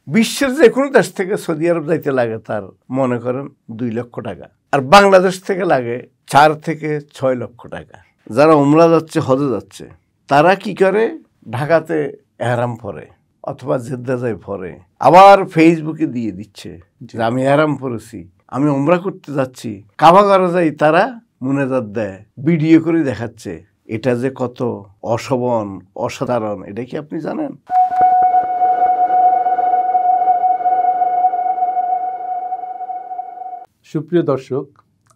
বিশ্বের যে কোনো দেশ থেকে সৌদি আরব যাইতে লাগে তার মনে করেন 2 লক্ষ টাকা, আর বাংলাদেশ থেকে লাগে 4 থেকে 6 লক্ষ টাকা। যারা উমরা যাচ্ছে, হজে যাচ্ছে, তারা কি করে ঢাকাতে এহরাম পরে অথবা জেদ্দা যায় পরে, আবার ফেসবুকে দিয়ে দিচ্ছে যে আমি এহরাম পরেছি, আমি উমরা করতে যাচ্ছি। কাবা ঘরে যাই তারা মুনাজাত দেয়, ভিডিও করে দেখাচ্ছে। এটা যে কত অশোভন, অসাধারণ, এটা কি আপনি জানেন? সুপ্রিয় দর্শক,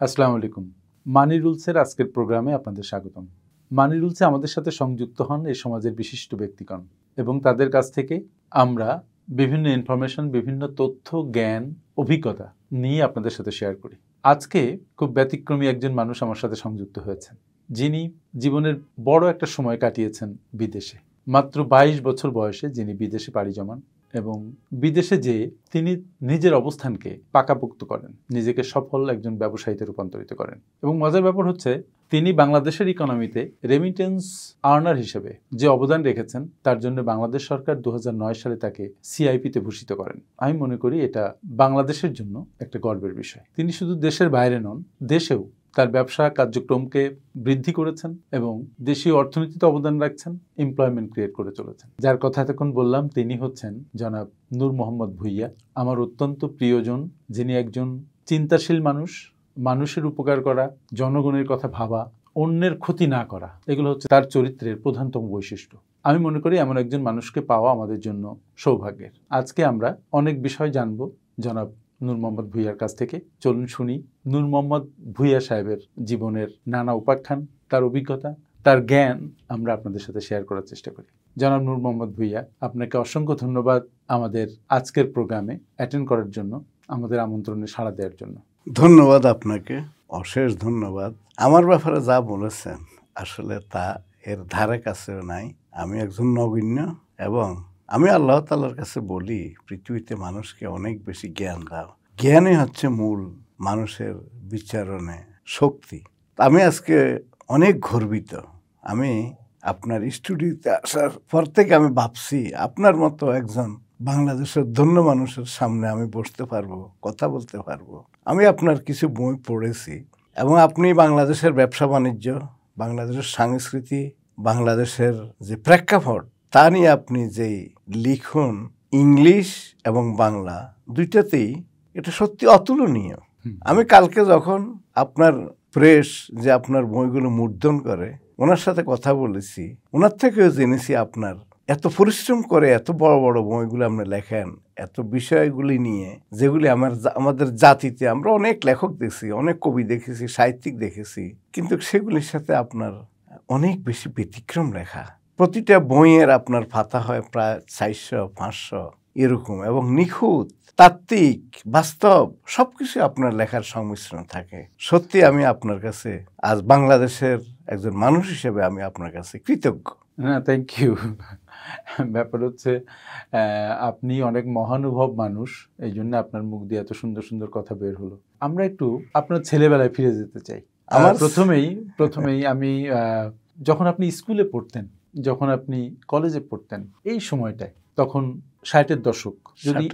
আসসালামু আলাইকুম। মানি রুলসের আজকের প্রোগ্রামে আপনাদের স্বাগতম। মানি রুলসে আমাদের সাথে সংযুক্ত হন এই সমাজের বিশিষ্ট ব্যক্তিগণ, এবং তাদের কাছ থেকে আমরা বিভিন্ন ইনফরমেশন, বিভিন্ন তথ্য, জ্ঞান, অভিজ্ঞতা নিয়ে আপনাদের সাথে শেয়ার করি। আজকে খুব ব্যতিক্রমী একজন মানুষ আমার সাথে সংযুক্ত হয়েছেন, যিনি জীবনের বড় একটা সময় কাটিয়েছেন বিদেশে। মাত্র 22 বছর বয়সে যিনি বিদেশে পাড়ি জমান এবং বিদেশে যেয়ে তিনি নিজের অবস্থানকে পাকাপোক্ত করেন, নিজেকে সফল একজন ব্যবসায়ীতে রূপান্তরিত করেন। এবং মজার ব্যাপার হচ্ছে, তিনি বাংলাদেশের ইকোনমিতে রেমিটেন্স আর্নার হিসেবে যে অবদান রেখেছেন, তার জন্য বাংলাদেশ সরকার 2009 সালে তাকে সিআইপিতে ভূষিত করেন। আমি মনে করি এটা বাংলাদেশের জন্য একটা গর্বের বিষয়। তিনি শুধু দেশের বাইরে নন, দেশেও তার ব্যবসা কার্যক্রমকে বৃদ্ধি করেছেন এবং দেশীয় অর্থনীতিতে অবদান রাখছেন, এমপ্লয়মেন্ট ক্রিয়েট করে চলেছেন। যার কথা এতক্ষণ বললাম, তিনি হচ্ছেন জনাব নূর মোহাম্মদ ভূঁইয়া, আমার অত্যন্ত প্রিয়জন, যিনি একজন চিন্তাশীল মানুষ। মানুষের উপকার করা, জনগণের কথা ভাবা, অন্যের ক্ষতি না করা, এগুলো হচ্ছে তার চরিত্রের প্রধানতম বৈশিষ্ট্য। আমি মনে করি এমন একজন মানুষকে পাওয়া আমাদের জন্য সৌভাগ্যের। আজকে আমরা অনেক বিষয় জানবো জনাব নূর মোহাম্মদ ভূঁইয়ার কাছ থেকে। চলুন শুনি নূর মোহাম্মদ ভূঁইয়া সাহেবের জীবনের নানা উপাখ্যান, তার অভিজ্ঞতা, তার জ্ঞান আমরা আপনাদের সাথে শেয়ার করার চেষ্টা করি। জনাব নূর মোহাম্মদ ভূঁইয়া, আপনাকে অসংখ্য ধন্যবাদ আমাদের আজকের প্রোগ্রামে অ্যাটেন্ড করার জন্য, আমাদের আমন্ত্রণে সাড়া দেওয়ার জন্য। ধন্যবাদ আপনাকে, অশেষ ধন্যবাদ। আমার ব্যাপারে যা বলেছেন আসলে তা এর ধারে কাছেও নাই। আমি একজন নগণ্য, এবং আমি আল্লাহ তাআলার কাছে বলি, পৃথিবীতে মানুষকে অনেক বেশি জ্ঞান দাও। জ্ঞানই হচ্ছে মূল মানুষের বিচারণে শক্তি। আমি আজকে অনেক গর্বিত। আমি আপনার স্টুডিওতে আসার পর থেকে আমি ভাবছি আপনার মতো একজন বাংলাদেশের ধন্য মানুষের সামনে আমি বসতে পারবো, কথা বলতে পারবো। আমি আপনার কিছু বই পড়েছি, এবং আপনি বাংলাদেশের ব্যবসা বাণিজ্য, বাংলাদেশের সংস্কৃতি, বাংলাদেশের যে প্রেক্ষাপট, তা নিয়ে আপনি যেই লিখুন, ইংলিশ এবং বাংলা দুইটাতেই, এটা সত্যি অতুলনীয়। আমি কালকে যখন আপনার প্রেস যে আপনার বইগুলো মুদ্রণ করে, ওনার সাথে কথা বলেছি, ওনার থেকেও জেনেছি আপনার এত পরিশ্রম করে এত বড় বড় বইগুলো আপনি লেখেন, এত বিষয়গুলি নিয়ে, যেগুলি আমাদের জাতিতে আমরা অনেক লেখক দেখছি, অনেক কবি দেখেছি, সাহিত্যিক দেখেছি, কিন্তু সেগুলির সাথে আপনার অনেক বেশি ব্যতিক্রম লেখা। প্রতিটা বইয়ের আপনার পাতা হয় প্রায় 400-500 এরকম, এবং নিখুঁত, তাত্ত্বিক, বাস্তব সবকিছু আপনার লেখার সংমিশ্রণ থাকে। সত্যি আমি আপনার কাছে আজ বাংলাদেশের একজন মানুষ হিসেবে আমি আপনার কাছে কৃতজ্ঞ। না, থ্যাংক ইউ। ব্যাপার হচ্ছে, আপনি অনেক মহানুভব মানুষ, এই জন্য আপনার মুখ দিয়ে এত সুন্দর সুন্দর কথা বের হলো। আমরা একটু আপনার ছেলেবেলায় ফিরে যেতে চাই। আমার প্রথমেই আমি যখন আপনি স্কুলে পড়তেন, যখন আপনি কলেজে পড়তেন, এই সময়টায়, তখন 60-এর দশক, যদি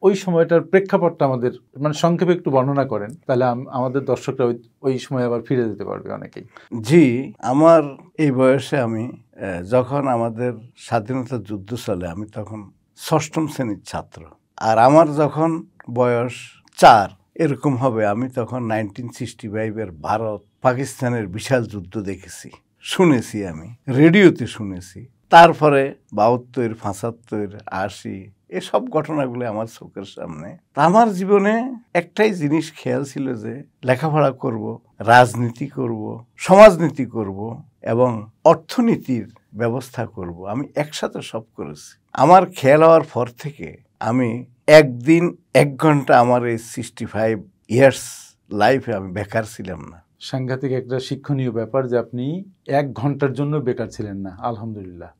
ওই সময়টার প্রেক্ষাপটটা আমাদের মানে সংক্ষেপে একটু বর্ণনা করেন, তাহলে আমাদের দর্শকরা ওই সময় আবার ফিরে যেতে পারবে অনেকেই। জি, আমার এই বয়সে আমি যখন আমাদের স্বাধীনতা যুদ্ধ চলে, আমি তখন 6ম শ্রেণীর ছাত্র। আর আমার যখন বয়স 4 এরকম হবে, আমি তখন 1965-এর ভারত পাকিস্তানের বিশাল যুদ্ধ দেখেছি, শুনেছি, আমি রেডিওতে শুনেছি। তারপরে 72, 75, 80 এসব ঘটনাগুলো আমার চোখের সামনে। আমার জীবনে একটাই জিনিস খেয়াল ছিল যে লেখাপড়া করব, রাজনীতি করব, সমাজনীতি করব এবং অর্থনীতির ব্যবস্থা করব। আমি একসাথে সব করেছি। আমার খেয়াল হওয়ার পর থেকে আমি একদিন 1 ঘন্টা আমার এই 65 ইয়ার্স লাইফে আমি বেকার ছিলাম না। সাংঘাতিক একটা শিক্ষণীয় ব্যাপার যে আপনি 1 ঘন্টার জন্য বেকার ছিলেন না, আলহামদুলিল্লাহ।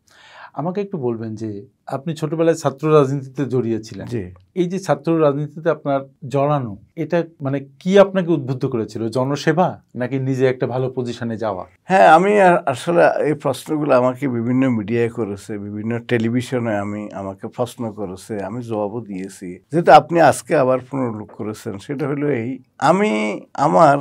আমাকে একটু বলবেন যে আপনি ছোটবেলায় ছাত্র রাজনীতিতে জড়িয়েছিলেন, জি। এই যে ছাত্র রাজনীতিতে আপনার জড়ানো, এটা মানে কি আপনাকে উদ্বুদ্ধ করেছিল? জনসেবা নাকি নিজে একটা ভালো পজিশনে যাওয়া? হ্যাঁ, আমি আসলে এই প্রশ্নগুলো আমাকে বিভিন্ন মিডিয়ায় করেছে, বিভিন্ন টেলিভিশনে আমাকে প্রশ্ন করেছে, আমি জবাবও দিয়েছি। যেহেতু আপনি আজকে আবার পুনরুল্লেখ করেছেন, সেটা হলো আমি আমার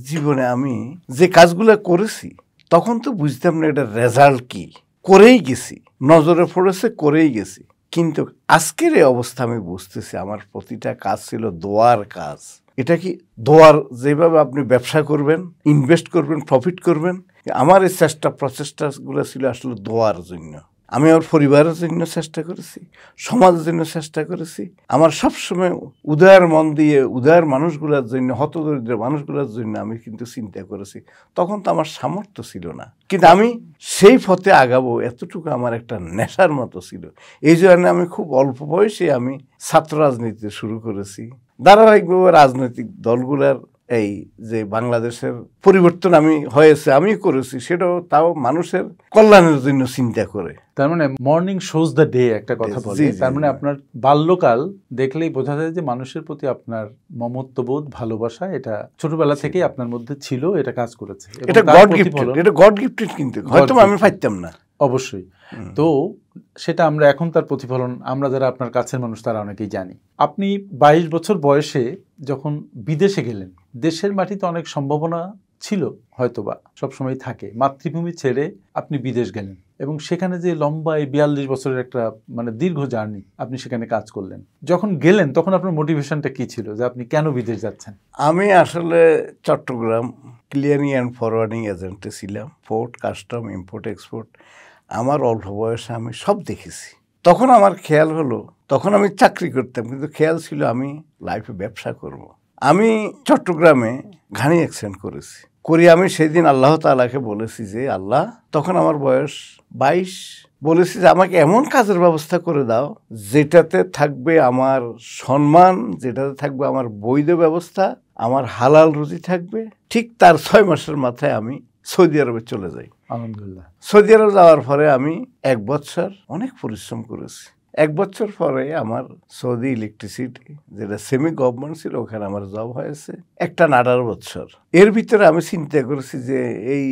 জীবনে আমি যে কাজগুলো করেছি তখন তো বুঝতাম না এটা রেজাল্ট কি, করেই গেছি, নজরে পড়েছে, করেই গেছি। কিন্তু আজকের এই অবস্থা আমি বুঝতেছি আমার প্রতিটা কাজ ছিল দোয়ার কাজ। এটা কি দোয়ার, যেভাবে আপনি ব্যবসা করবেন, ইনভেস্ট করবেন, প্রফিট করবেন, আমার এই প্রচেষ্টাগুলো ছিল আসলে দোয়ার জন্য। আমি আমার পরিবারের জন্য চেষ্টা করেছি, সমাজের জন্য চেষ্টা করেছি। আমার সবসময় উদয়ের মন দিয়ে উদয়ের মানুষগুলোর জন্য, হতদরিদ্র মানুষগুলোর জন্য আমি কিন্তু চিন্তা করেছি। তখন তো আমার সামর্থ্য ছিল না, কিন্তু আমি সেই পথে আগাবো এতটুকু আমার একটা নেশার মতো ছিল। এই জন্য আমি খুব অল্প বয়সে আমি ছাত্র রাজনীতি শুরু করেছি। ধারাবাহিকভাবে রাজনৈতিক দলগুলোর এই যে বাংলাদেশের পরিবর্তন হয়েছে, আমি করেছি, সেটাও তাও মানুষের কল্যাণের জন্য চিন্তা করে। তার মানে মর্নিং শোজ দ্য ডে একটা কথা বলে। তার মানে আপনার বাল্যকাল দেখলেই বোঝা যায় যে মানুষের প্রতি আপনার মমত্ববোধ, ভালোবাসা, এটা ছোটবেলা থেকেই আপনার মধ্যে ছিল, এটা কাজ করেছে। এটা গড গিফটেড, কিন্তু হয়তো আমি পাইতাম না। অবশ্যই। তো সেটা আমরা এখন তার প্রতিফলন, আমরা যারা আপনার কাছের মানুষ তারা অনেকেই জানি। আপনি 22 বছর বয়সে যখন বিদেশে গেলেন, দেশের মাটিতে অনেক সম্ভাবনা ছিল, হয়তোবা সবসময় থাকে, মাতৃভূমি ছেড়ে আপনি বিদেশ গেলেন এবং সেখানে যে লম্বা এই 42 বছরের একটা মানে দীর্ঘ জার্নি, আপনি সেখানে কাজ করলেন। যখন গেলেন তখন আপনার মোটিভেশনটা কি ছিল, যে আপনি কেন বিদেশ যাচ্ছেন? আমি আসলে চট্টগ্রাম ক্লিয়ারিং অ্যান্ড ফরওয়ার্ডিং এজেন্টে ছিলাম, পোর্ট, কাস্টম, ইম্পোর্ট, এক্সপোর্ট। আমার অল্প বয়সে আমি সব দেখেছি। তখন আমার খেয়াল হলো, তখন আমি চাকরি করতাম, কিন্তু খেয়াল ছিল আমি লাইফে ব্যবসা করব। আমি চট্টগ্রামে ঘানি অ্যাক্সিডেন্ট করেছি। আমি সেই দিন আল্লাহ তাআলাকে বলেছি যে আল্লাহ, তখন আমার বয়স 22, বলেছি যে আমাকে এমন কাজের ব্যবস্থা করে দাও যেটাতে থাকবে আমার সম্মান, যেটাতে থাকবে আমার বৈধ ব্যবস্থা, আমার হালাল রুজি থাকবে। ঠিক তার 6 মাসের মাথায় আমি সৌদি আরবে চলে যাই। আলহামদুলিল্লাহ। সৌদি আরব যাওয়ার পরে আমি 1 বছর অনেক পরিশ্রম করেছি। 1 বছর পরে আমার সৌদি ইলেকট্রিসিটি, যেটা সেমি গভর্নমেন্ট ছিল, ওখানে আমার জব হয়েছে 18 বছর। এর ভিতরে আমি চিন্তা করেছি যে এই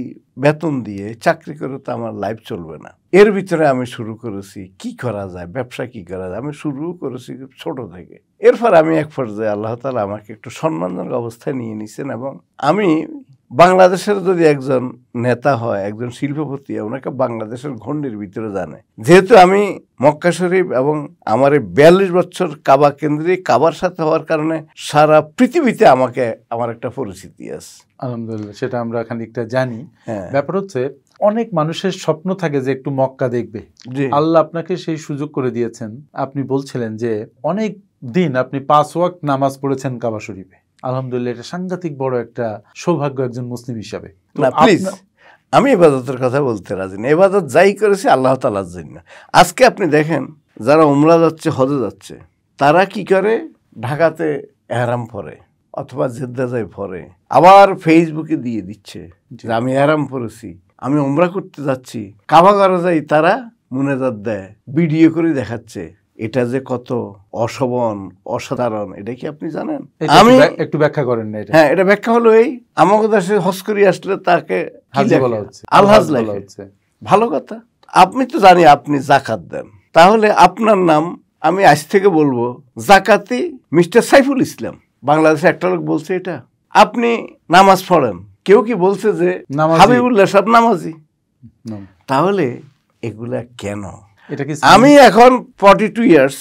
বেতন দিয়ে চাকরি করে তো আমার লাইফ চলবে না। এর ভিতরে আমি শুরু করেছি কি করা যায়, ব্যবসা কি করা যায়। আমি শুরু করেছি ছোট থেকে। এরপর আমি এক পর্যায়ে আল্লাহ তাআলা আমাকে একটু সম্মানজনক অবস্থায় নিয়ে নিয়েছেন এবং আমি বাংলাদেশের যদি একজন নেতা হয়, একজন শিল্পপতি, ওনাকে বাংলাদেশের ঘণ্ডির ভিতরে জানে। যেহেতু আমি মক্কা শরীফ এবং আমার 42 বছর কাবা কেন্দ্রিক, কাবার সাথে হওয়ার কারণে সারা পৃথিবীতে আমার একটা পরিচিতি আছে। আলহামদুলিল্লাহ, সেটা আমরা খানিকটা জানি। ব্যাপার হচ্ছে অনেক মানুষের স্বপ্ন থাকে যে একটু মক্কা দেখবে। আল্লাহ আপনাকে সেই সুযোগ করে দিয়েছেন। আপনি বলছিলেন যে অনেক দিন আপনি 5 ওয়াক্ত নামাজ পড়েছেন কাবা শরীফে। আলহামদুলিল্লাহ, এটা সাংঘাতিক বড় একটা সৌভাগ্য একজন মুসলিম হিসাবে। না প্লিজ, আমি ইবাদতের কথা বলতে রাজি না। ইবাদত যাই করেছি আল্লাহ তাআলার জন্য। আজকে আপনি দেখেন, যারা উমরা যাচ্ছে, হজে যাচ্ছে, তারা কি করে, ঢাকাতে এহরাম পরে অথবা জেদ্দা যায় পরে, আবার ফেসবুকে দিয়ে দিচ্ছে যে আমি এহরাম পরেছি, আমি উমরা করতে যাচ্ছি। কাবাগারে যাই তারা মুনাজাত দেয়, ভিডিও করে দেখাচ্ছে। এটা যে কত অশোভন, অসাধারণ, এটা কি আপনি জানেন? আমি একটু ব্যাখ্যা করেন না এটা। হ্যাঁ, এটা ব্যাখ্যা হলো আমাদের দেশে হজ করে আসলে তাকে হাজি বলা হচ্ছে, আলহাজ বলা হচ্ছে। ভালো কথা। আপনি তো জানি আপনি যাকাত দেন, তাহলে আপনার নাম আমি আজ থেকে বলবো জাকাতি মিস্টার সাইফুল ইসলাম। বাংলাদেশে একটা লোক বলছে এটা। আপনি নামাজ পড়েন, কেউ কি বলছে যে হাবিবুল্লাহ সাহেব নামাজি? তাহলে এগুলা কেন? আমি এখন 42 ইয়ার্স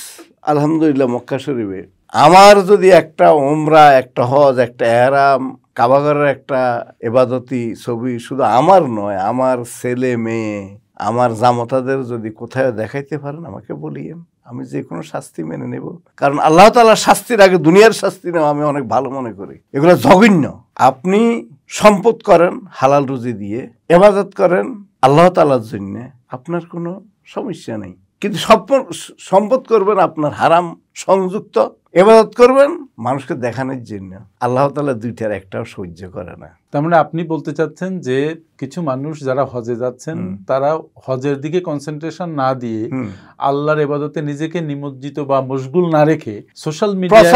আলহামদুলিল্লাহ মক্কা শরীফে। আমার যদি একটা ওমরা, একটা হজ, একটা এহরাম, কাবাগরের একটা ইবাদতি ছবি শুধু আমার নয়, আমার ছেলে মেয়ে, আমার জামাতাদের যদি কোথায় দেখাইতে পারেন আমাকে বলিয়েন, আমি যে কোনো শাস্তি মেনে নেব। কারণ আল্লাহ তাআলার শাস্তির আগে দুনিয়ার শাস্তি নেওয়া আমি অনেক ভালো মনে করি। এগুলো জঘন্য। আপনি সম্পদ করেন হালাল রুজি দিয়ে, ইবাদত করেন আল্লাহ তাআলার জন্য, আপনার কোনো সমস্যা নেই। কিন্তু সম্পদ করবেন আপনার হারাম সংযুক্ত, ইবাদত করবেন মানুষকে দেখানোর জন্য। আল্লাহ তাআলা দুইটার একটাও সহ্য করে না। তার মানে আপনি বলতে চাচ্ছেন যে কিছু মানুষ যারা হজে যাচ্ছেন তারা হজের দিকে কনসেন্ট্রেশন না দিয়ে আল্লাহর ইবাদতে নিজেকে নিমজ্জিত বা মশগুল না রেখে সোশ্যাল মিডিয়া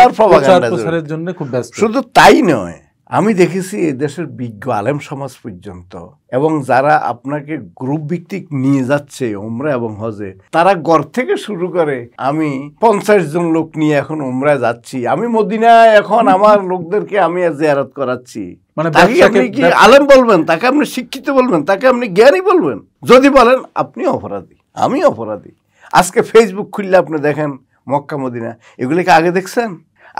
প্রচারের জন্য খুব ব্যস্ত। শুধু তাই নয়, আমি দেখেছি এই দেশের বিজ্ঞ আলেম সমাজ পর্যন্ত এবং যারা আপনাকে গ্রুপ ভিত্তিক নিয়ে যাচ্ছে উমরা এবং হজে, তারা ঘর থেকে শুরু করে আমি 50 জন লোক নিয়ে এখন উমরা যাচ্ছি, আমি মদিনায় এখন আমার লোকদেরকে আমি জিয়ারত করাচ্ছি। মানে আপনি কি আলেম বলবেন, তাকে আপনি শিক্ষিত বলবেন, তাকে আপনি জ্ঞানী বলবেন? যদি বলেন আপনি অপরাধী, আমি অপরাধী। আজকে ফেসবুক খুললে আপনি দেখেন মক্কা মদিনা, এগুলিকে আগে দেখছেন?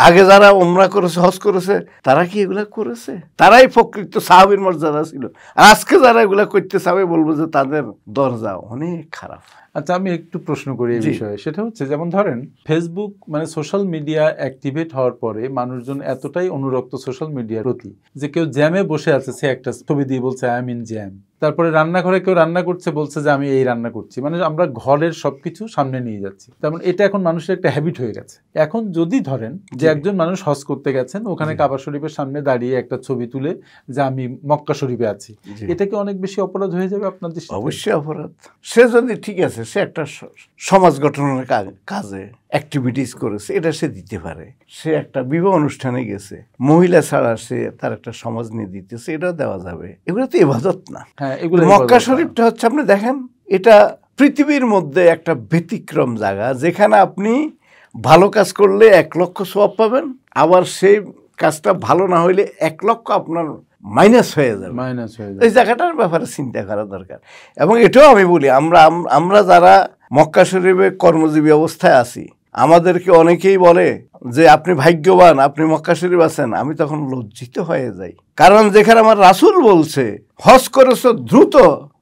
আগে যারা উমরা করেছে, হজ করেছে, তারা কি এগুলা করেছে? তারাই প্রকৃত সাহাবীর মর্যাদা ছিল। আর আজকে যারা এগুলা করতে চাবে বলবো যে তাদের দরজা অনেক খারাপ। আচ্ছা, আমি একটু প্রশ্ন করি এই বিষয়ে। সেটা হচ্ছে, যেমন ধরেন ফেসবুক মানে সোশ্যাল মিডিয়া অ্যাক্টিভেট হওয়ার পরে মানুষজন এতটাই অনুরক্ত সোশ্যাল মিডিয়ার প্রতি যে কেউ জ্যামে বসে আছে, সে একটা ছবি দিয়ে বলছে আই এম ইন জ্যাম। তারপরে রান্নাঘরে কেউ রান্না করছে, বলছে যে আমি এই রান্না করছি। মানে আমরা ঘরের সবকিছু সামনে নিয়ে যাচ্ছি। তেমন এটা এখন মানুষের একটা হ্যাবিট হয়ে গেছে। এখন যদি ধরেন যে একজন মানুষ হজ করতে গেছেন, ওখানে কাবা শরীফের সামনে দাঁড়িয়ে একটা ছবি তুলে যে আমি মক্কা শরীফে আছি, এটা কি অনেক বেশি অপরাধ হয়ে যাবে আপনার দৃষ্টিতে? অবশ্যই অপরাধ। সে যদি ঠিক আছে, সে একটা সমাজ গঠনের কাজে অ্যাক্টিভিটিস করেছে, এটা সে দিতে পারে। সে একটা বিবাহ অনুষ্ঠানে গেছে, মহিলা ছাড়া সে তার একটা সমাজ নিয়ে দিতেছে, এটাও দেওয়া যাবে। এগুলো তো ইবাদত না। মক্কা শরীফটা হচ্ছে, আপনি দেখেন, এটা পৃথিবীর মধ্যে একটা ব্যতিক্রম জায়গা, যেখানে আপনি ভালো কাজ করলে 1 লক্ষ সওয়াব পাবেন, আবার সেই কাজটা ভালো না হইলে 1 লক্ষ আপনার মাইনাস হয়ে যাবে। এই জায়গাটার ব্যাপারে চিন্তা করা দরকার। এবং এটাও আমি বলি, আমরা যারা মক্কা শরীফে কর্মজীবী অবস্থায় আছি, আমাদেরকে অনেকেই বলে যে আপনি ভাগ্যবান, আপনি মক্কা শরীফ আছেন। আমি তখন লজ্জিত হয়ে যাই, কারণ যেখানে আমার রাসূল বলছে হজ করেছো দ্রুত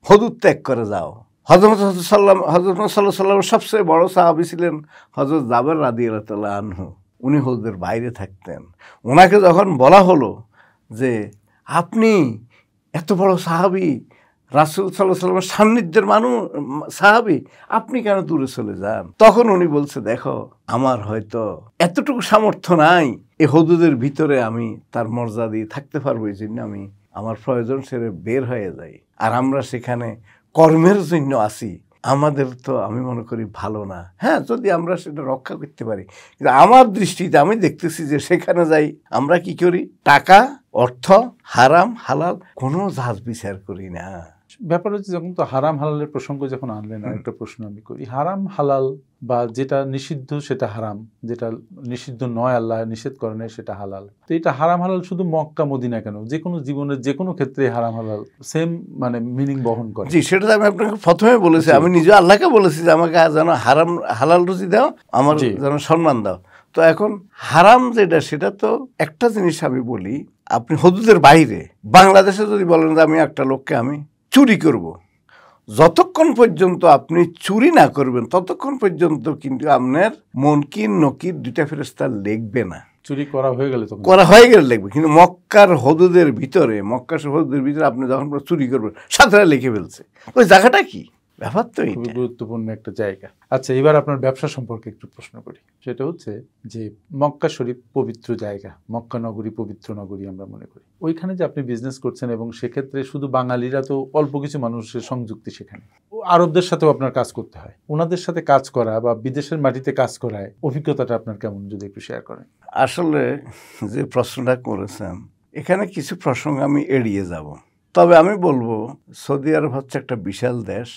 হুদুদ ত্যাগ করে যাও। হযরত সাল্লাল্লাহু আলাইহি ওয়াসাল্লামের সবচেয়ে বড় সাহাবী ছিলেন হযরত জাবের রাদিয়াল্লাহু তাআলা আনহু। উনি হজের বাইরে থাকতেন। ওনাকে যখন বলা হলো যে আপনি এত বড় সাহাবী, রাসূল সাল্লাল্লাহু আলাইহি ওয়াসাল্লামের সান্নিধ্যের সাহাবী, আপনি কেন দূরে চলে যান? তখন উনি বলছে, দেখো আমার হয়তো এতটুকু সামর্থ্য নাই এই হুদুদের ভিতরে আমি তার মর্যাদা দিয়ে থাকতে পারবো, এই জন্য আমি আমার প্রয়োজন সেরে বের হয়ে যাই। আর আমরা সেখানে কর্মের জন্য আসি, আমাদের তো আমি মনে করি ভালো না। হ্যাঁ, যদি আমরা সেটা রক্ষা করতে পারি, কিন্তু আমার দৃষ্টিতে আমি দেখতেছি যে সেখানে যাই আমরা কি করি, টাকা, অর্থ, হারাম হালাল কোনো জাজ বিচার করি না। ব্যাপার হচ্ছে, যখন তো হারাম হালালের প্রসঙ্গ যখন আনলেন, একটা প্রশ্ন আমি করি। হারাম হালাল বা যেটা নিষিদ্ধ সেটা হারাম, যেটা নিষিদ্ধ নয় আল্লাহ নিষেধ করেন সেটা হালাল। তো এটা হারাম হালাল শুধু মক্কা মদিনা কেন, যে কোনো জীবনের যে কোনো ক্ষেত্রে হারাম হালাল সেম মানে মিনিং বহন করে। জি, সেটা আমি আপনাকে প্রথমে বলেছি। আমি নিজে আল্লাহকে বলেছি যে আমাকে যেন হারাম হালাল রুজি দাও, আমার যেন সম্মান দাও। তো এখন হারাম যেটা, সেটা তো একটা জিনিস আমি বলি, আপনি হুদুদের বাইরে বাংলাদেশে যদি বলেন যে আমি একটা লোককে আমি চুরি করব, যতক্ষণ পর্যন্ত আপনি চুরি না করবেন ততক্ষণ পর্যন্ত কিন্তু আপনার মুনকির নকির 2টা ফেরেশতা লিখবে না। চুরি করা হয়ে গেলে লিখবে। কিন্তু মক্কার হুদুদের ভিতরে আপনি যখন চুরি করবেন সাথে লিখে ফেলছে। ওই জায়গাটা কি ব্যাপার, তো খুবই গুরুত্বপূর্ণ একটা জায়গা। আচ্ছা, এবার আপনার ব্যবসা সম্পর্কে একটু প্রশ্ন করি। সেটা হচ্ছে যে মক্কা শরীফ পবিত্র জায়গা, মক্কা নগরী পবিত্র নগরী আমরা মনে করি। ওইখানে যে আপনি বিজনেস করছেন, এবং সেক্ষেত্রে শুধু বাঙালিরা তো অল্প কিছু মানুষের সংযুক্তি, সেখানে আরবদের সাথেও আপনার কাজ করতে হয়। ওনাদের সাথে কাজ করা বা বিদেশের মাটিতে কাজ করায় অভিজ্ঞতাটা আপনার কেমন, যদি একটু শেয়ার করেন। আসলে যে প্রশ্নটা করেছেন, এখানে কিছু প্রসঙ্গ আমি এড়িয়ে যাব। তবে আমি বলবো, সৌদি আরব হচ্ছে একটা বিশাল দেশ।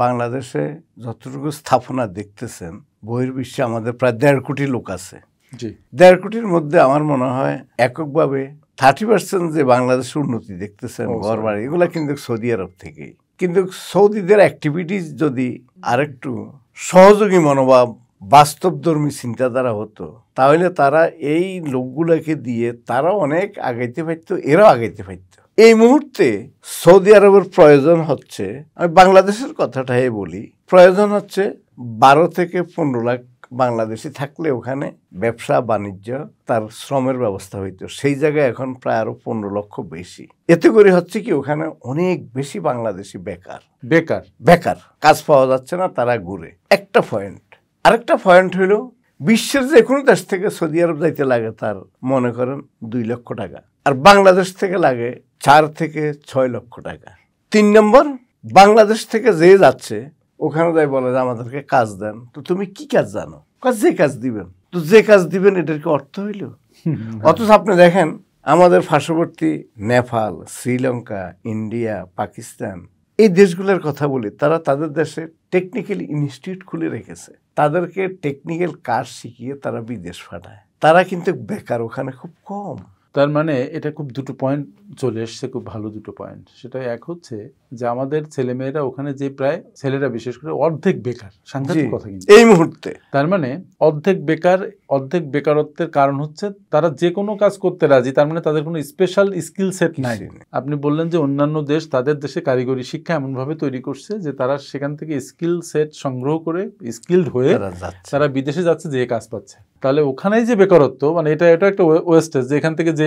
বাংলাদেশে যতটুকু স্থাপনা দেখতেছেন, বহির্বিশ্বে আমাদের প্রায় 1.5 কোটি লোক আছে। 1.5 কোটির মধ্যে আমার মনে হয় এককভাবে 30% যে বাংলাদেশের উন্নতি দেখতেছেন, ঘর বাড়ি, এগুলা কিন্তু সৌদি আরব থেকেই। কিন্তু সৌদিদের অ্যাক্টিভিটিস যদি আরেকটু সহযোগী মনোভাব, বাস্তবধর্মী চিন্তাধারা হতো, তাহলে তারা এই লোকগুলোকে দিয়ে তারা অনেক আগাইতে পারত, এরাও আগাইতে পারত। এই মুহূর্তে সৌদি আরবের প্রয়োজন হচ্ছে, আমি বাংলাদেশের কথাটাই বলি, প্রয়োজন হচ্ছে 12 থেকে 15 লাখ বাংলাদেশি থাকলে ওখানে ব্যবসা বাণিজ্য, তার শ্রমের ব্যবস্থা হইতো। সেই জায়গায় এখন প্রায় আরো 15 লক্ষ বেশি। এতে করে হচ্ছে কি, ওখানে অনেক বেশি বাংলাদেশি বেকার কাজ পাওয়া যাচ্ছে না, তারা ঘুরে। একটা পয়েন্ট। আরেকটা পয়েন্ট হইল, বিশ্বের যে কোনো দেশ থেকে সৌদি আরব যাইতে লাগে তার মনে করেন 2 লক্ষ টাকা, আর বাংলাদেশ থেকে লাগে 4 থেকে 6 লক্ষ টাকা। 3 নম্বর, বাংলাদেশ থেকে যে যাচ্ছে ওখানে যাই বলে যে আমাদেরকে কাজ দেন, তো তুমি কি কাজ জানো? যে কাজ দিবেন, তো যে কাজ দিবেন এটার কি অর্থ হইল? অথচ আপনি দেখেন আমাদের পার্শ্ববর্তী নেপাল, শ্রীলঙ্কা, ইন্ডিয়া, পাকিস্তান, এই দেশগুলোর কথা বলি, তারা তাদের দেশে টেকনিক্যাল ইনস্টিটিউট খুলে রেখেছে, তাদেরকে টেকনিক্যাল কাজ শিখিয়ে তারা বিদেশ পাঠায়। তারা কিন্তু বেকার ওখানে খুব কম। তার মানে এটা খুব দুটো পয়েন্ট চলে এসছে, খুব ভালো দুটো পয়েন্ট। সেটা এক হচ্ছে যে আমাদের ছেলেমেয়েরা ওখানে যে প্রায় ছেলেরা বিশেষ করে অর্ধেক বেকার, সাংঘাতিক কথা কিন্তু এই মুহূর্তে। তার মানে অর্ধেক বেকার, অর্ধেক বেকারত্বের কারণ হচ্ছে তারা যে কোনো কাজ করতে রাজি, তার মানে তাদের কোনো স্পেশাল স্কিল সেট নাই। আপনি বললেন যে অন্যান্য দেশ তাদের দেশে কারিগরি শিক্ষা এমনভাবে তৈরি করছে যে তারা সেখান থেকে স্কিল সেট সংগ্রহ করে স্কিলড হয়ে তারা বিদেশে যাচ্ছে, যে কাজ পাচ্ছে। তাহলে ওখানেই যে বেকারত্ব, মানে এটা একটা ওয়েস্টেজ, যে এখান থেকে যে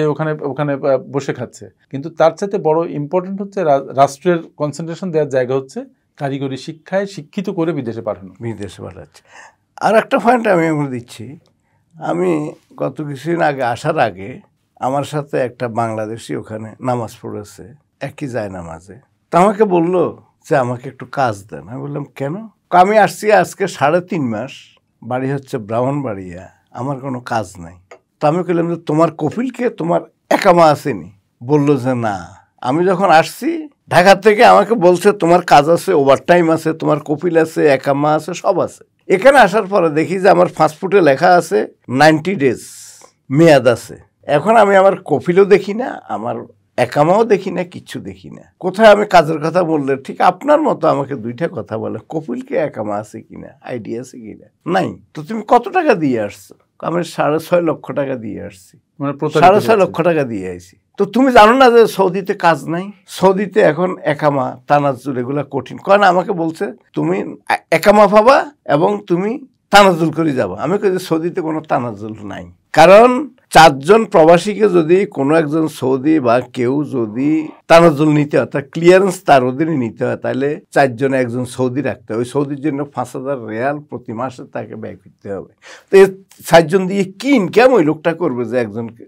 ওখানে বসে খাচ্ছে। কিন্তু তার চাইতে বড় ইম্পর্টেন্ট হচ্ছে রাষ্ট্রের কনসেন্ট্রেশন দেওয়ার জায়গা হচ্ছে কারিগরি শিক্ষায় শিক্ষিত করে বিদেশে পাঠানো, বিদেশে পাঠাচ্ছে। আর একটা পয়েন্ট আমি দিচ্ছি, আমি গত কিছুদিন আগে আসার আগে আমার সাথে একটা বাংলাদেশি ওখানে নামাজ পড়েছে, একই যায় নামাজে। তা আমাকে বললো যে আমাকে একটু কাজ দেন। আমি বললাম কেন? আমি আসছি আজকে 3.5 মাস, বাড়ি হচ্ছে ব্রাহ্মণবাড়িয়া, আমার কোনো কাজ নাই। তো আমি বললাম যে তোমার কপিলকে তোমার একামা আসেনি? বললো যে না। আমি যখন আসছি ঢাকা থেকে আমাকে বলছে তোমার কাজ আছে, ওভারটাইম আছে, তোমার কপিল আছে, একামা আছে, সব আছে। এখানে আসার পরে দেখি যে আমার পাসপোর্টে লেখা আছে 90 ডেজ মেয়াদ আছে। এখন আমি আমার কপিলও দেখি না, আমার একামাও দেখি না, কিচ্ছু দেখি না। কোথায় আমি কাজের কথা বললে ঠিক আপনার মতো আমাকে 2টা কথা বলে, কপিলকে একামা আছে কিনা, আইডিয়া আছে কিনা, নাই। তো তুমি কত টাকা দিয়ে আসছো? আমি 6.5 লক্ষ টাকা দিয়ে আসছি, মানে 6.5 লক্ষ টাকা দিয়ে আসছি। তো তুমি জানো না যে সৌদিতে কাজ নাই? সৌদিতে এখন একামা, তানাজুল এগুলা কঠিন। কারণ আমাকে বলছে তুমি একামা পাবা এবং তুমি তানাজুল করে যাবা। আমি কই যে সৌদিতে কোনো তানাজুল নাই, কারণ 4 জন প্রবাসীকে যদি কোনো একজন সৌদি বা কেউ যদি তানাজুল নিতে হয়, তার ক্লিয়ারেন্স তার অধীনে নিতে হয়, তাহলে 4 জনে একজন সৌদি রাখতে হয়। ওই সৌদির জন্য 5,000 রিয়াল প্রতি মাসে তাকে ব্যয় করতে হবে। তো এই 4 জন দিয়ে কি ইনকাম ওই লোকটা করবে যে একজনকে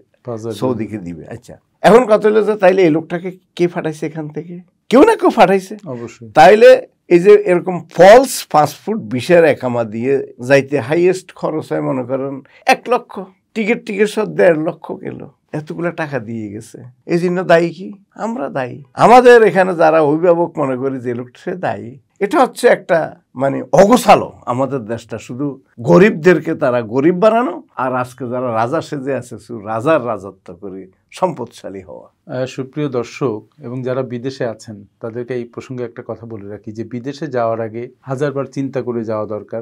সৌদিকে দিবে? আচ্ছা, এখন কথা হলো যে তাইলে এই লোকটাকে কে পাঠাইছে এখান থেকে? কেউ না কেউ পাঠাইছে অবশ্যই। তাইলে এই যে এরকম ফলস পাসপোর্ট ভিসার একামা দিয়ে যাইতে হাইয়েস্ট খরচ হয় মনে করেন 1 লক্ষ, টিকিট সব 1.5 লক্ষ গেল, এতগুলো টাকা দিয়ে গেছে। এই জন্য দায়ী কি? আমরা দায়ী। আমাদের এখানে যারা অভিভাবক মনে করি যে লোকটা সে দায়ী। এটা হচ্ছে একটা মানে অগোছালো আমাদের দেশটা, শুধু গরিবদেরকে তারা গরিব বানানো, আর আজকে যারা রাজা সেজে আছে রাজার রাজত্ব করে সম্পদশালী হওয়া। সুপ্রিয় দর্শক এবং যারা বিদেশে আছেন তাদেরকে এই প্রসঙ্গে একটা কথা বলে রাখি যে বিদেশে যাওয়ার আগে 1000বার চিন্তা করে যাওয়া দরকার,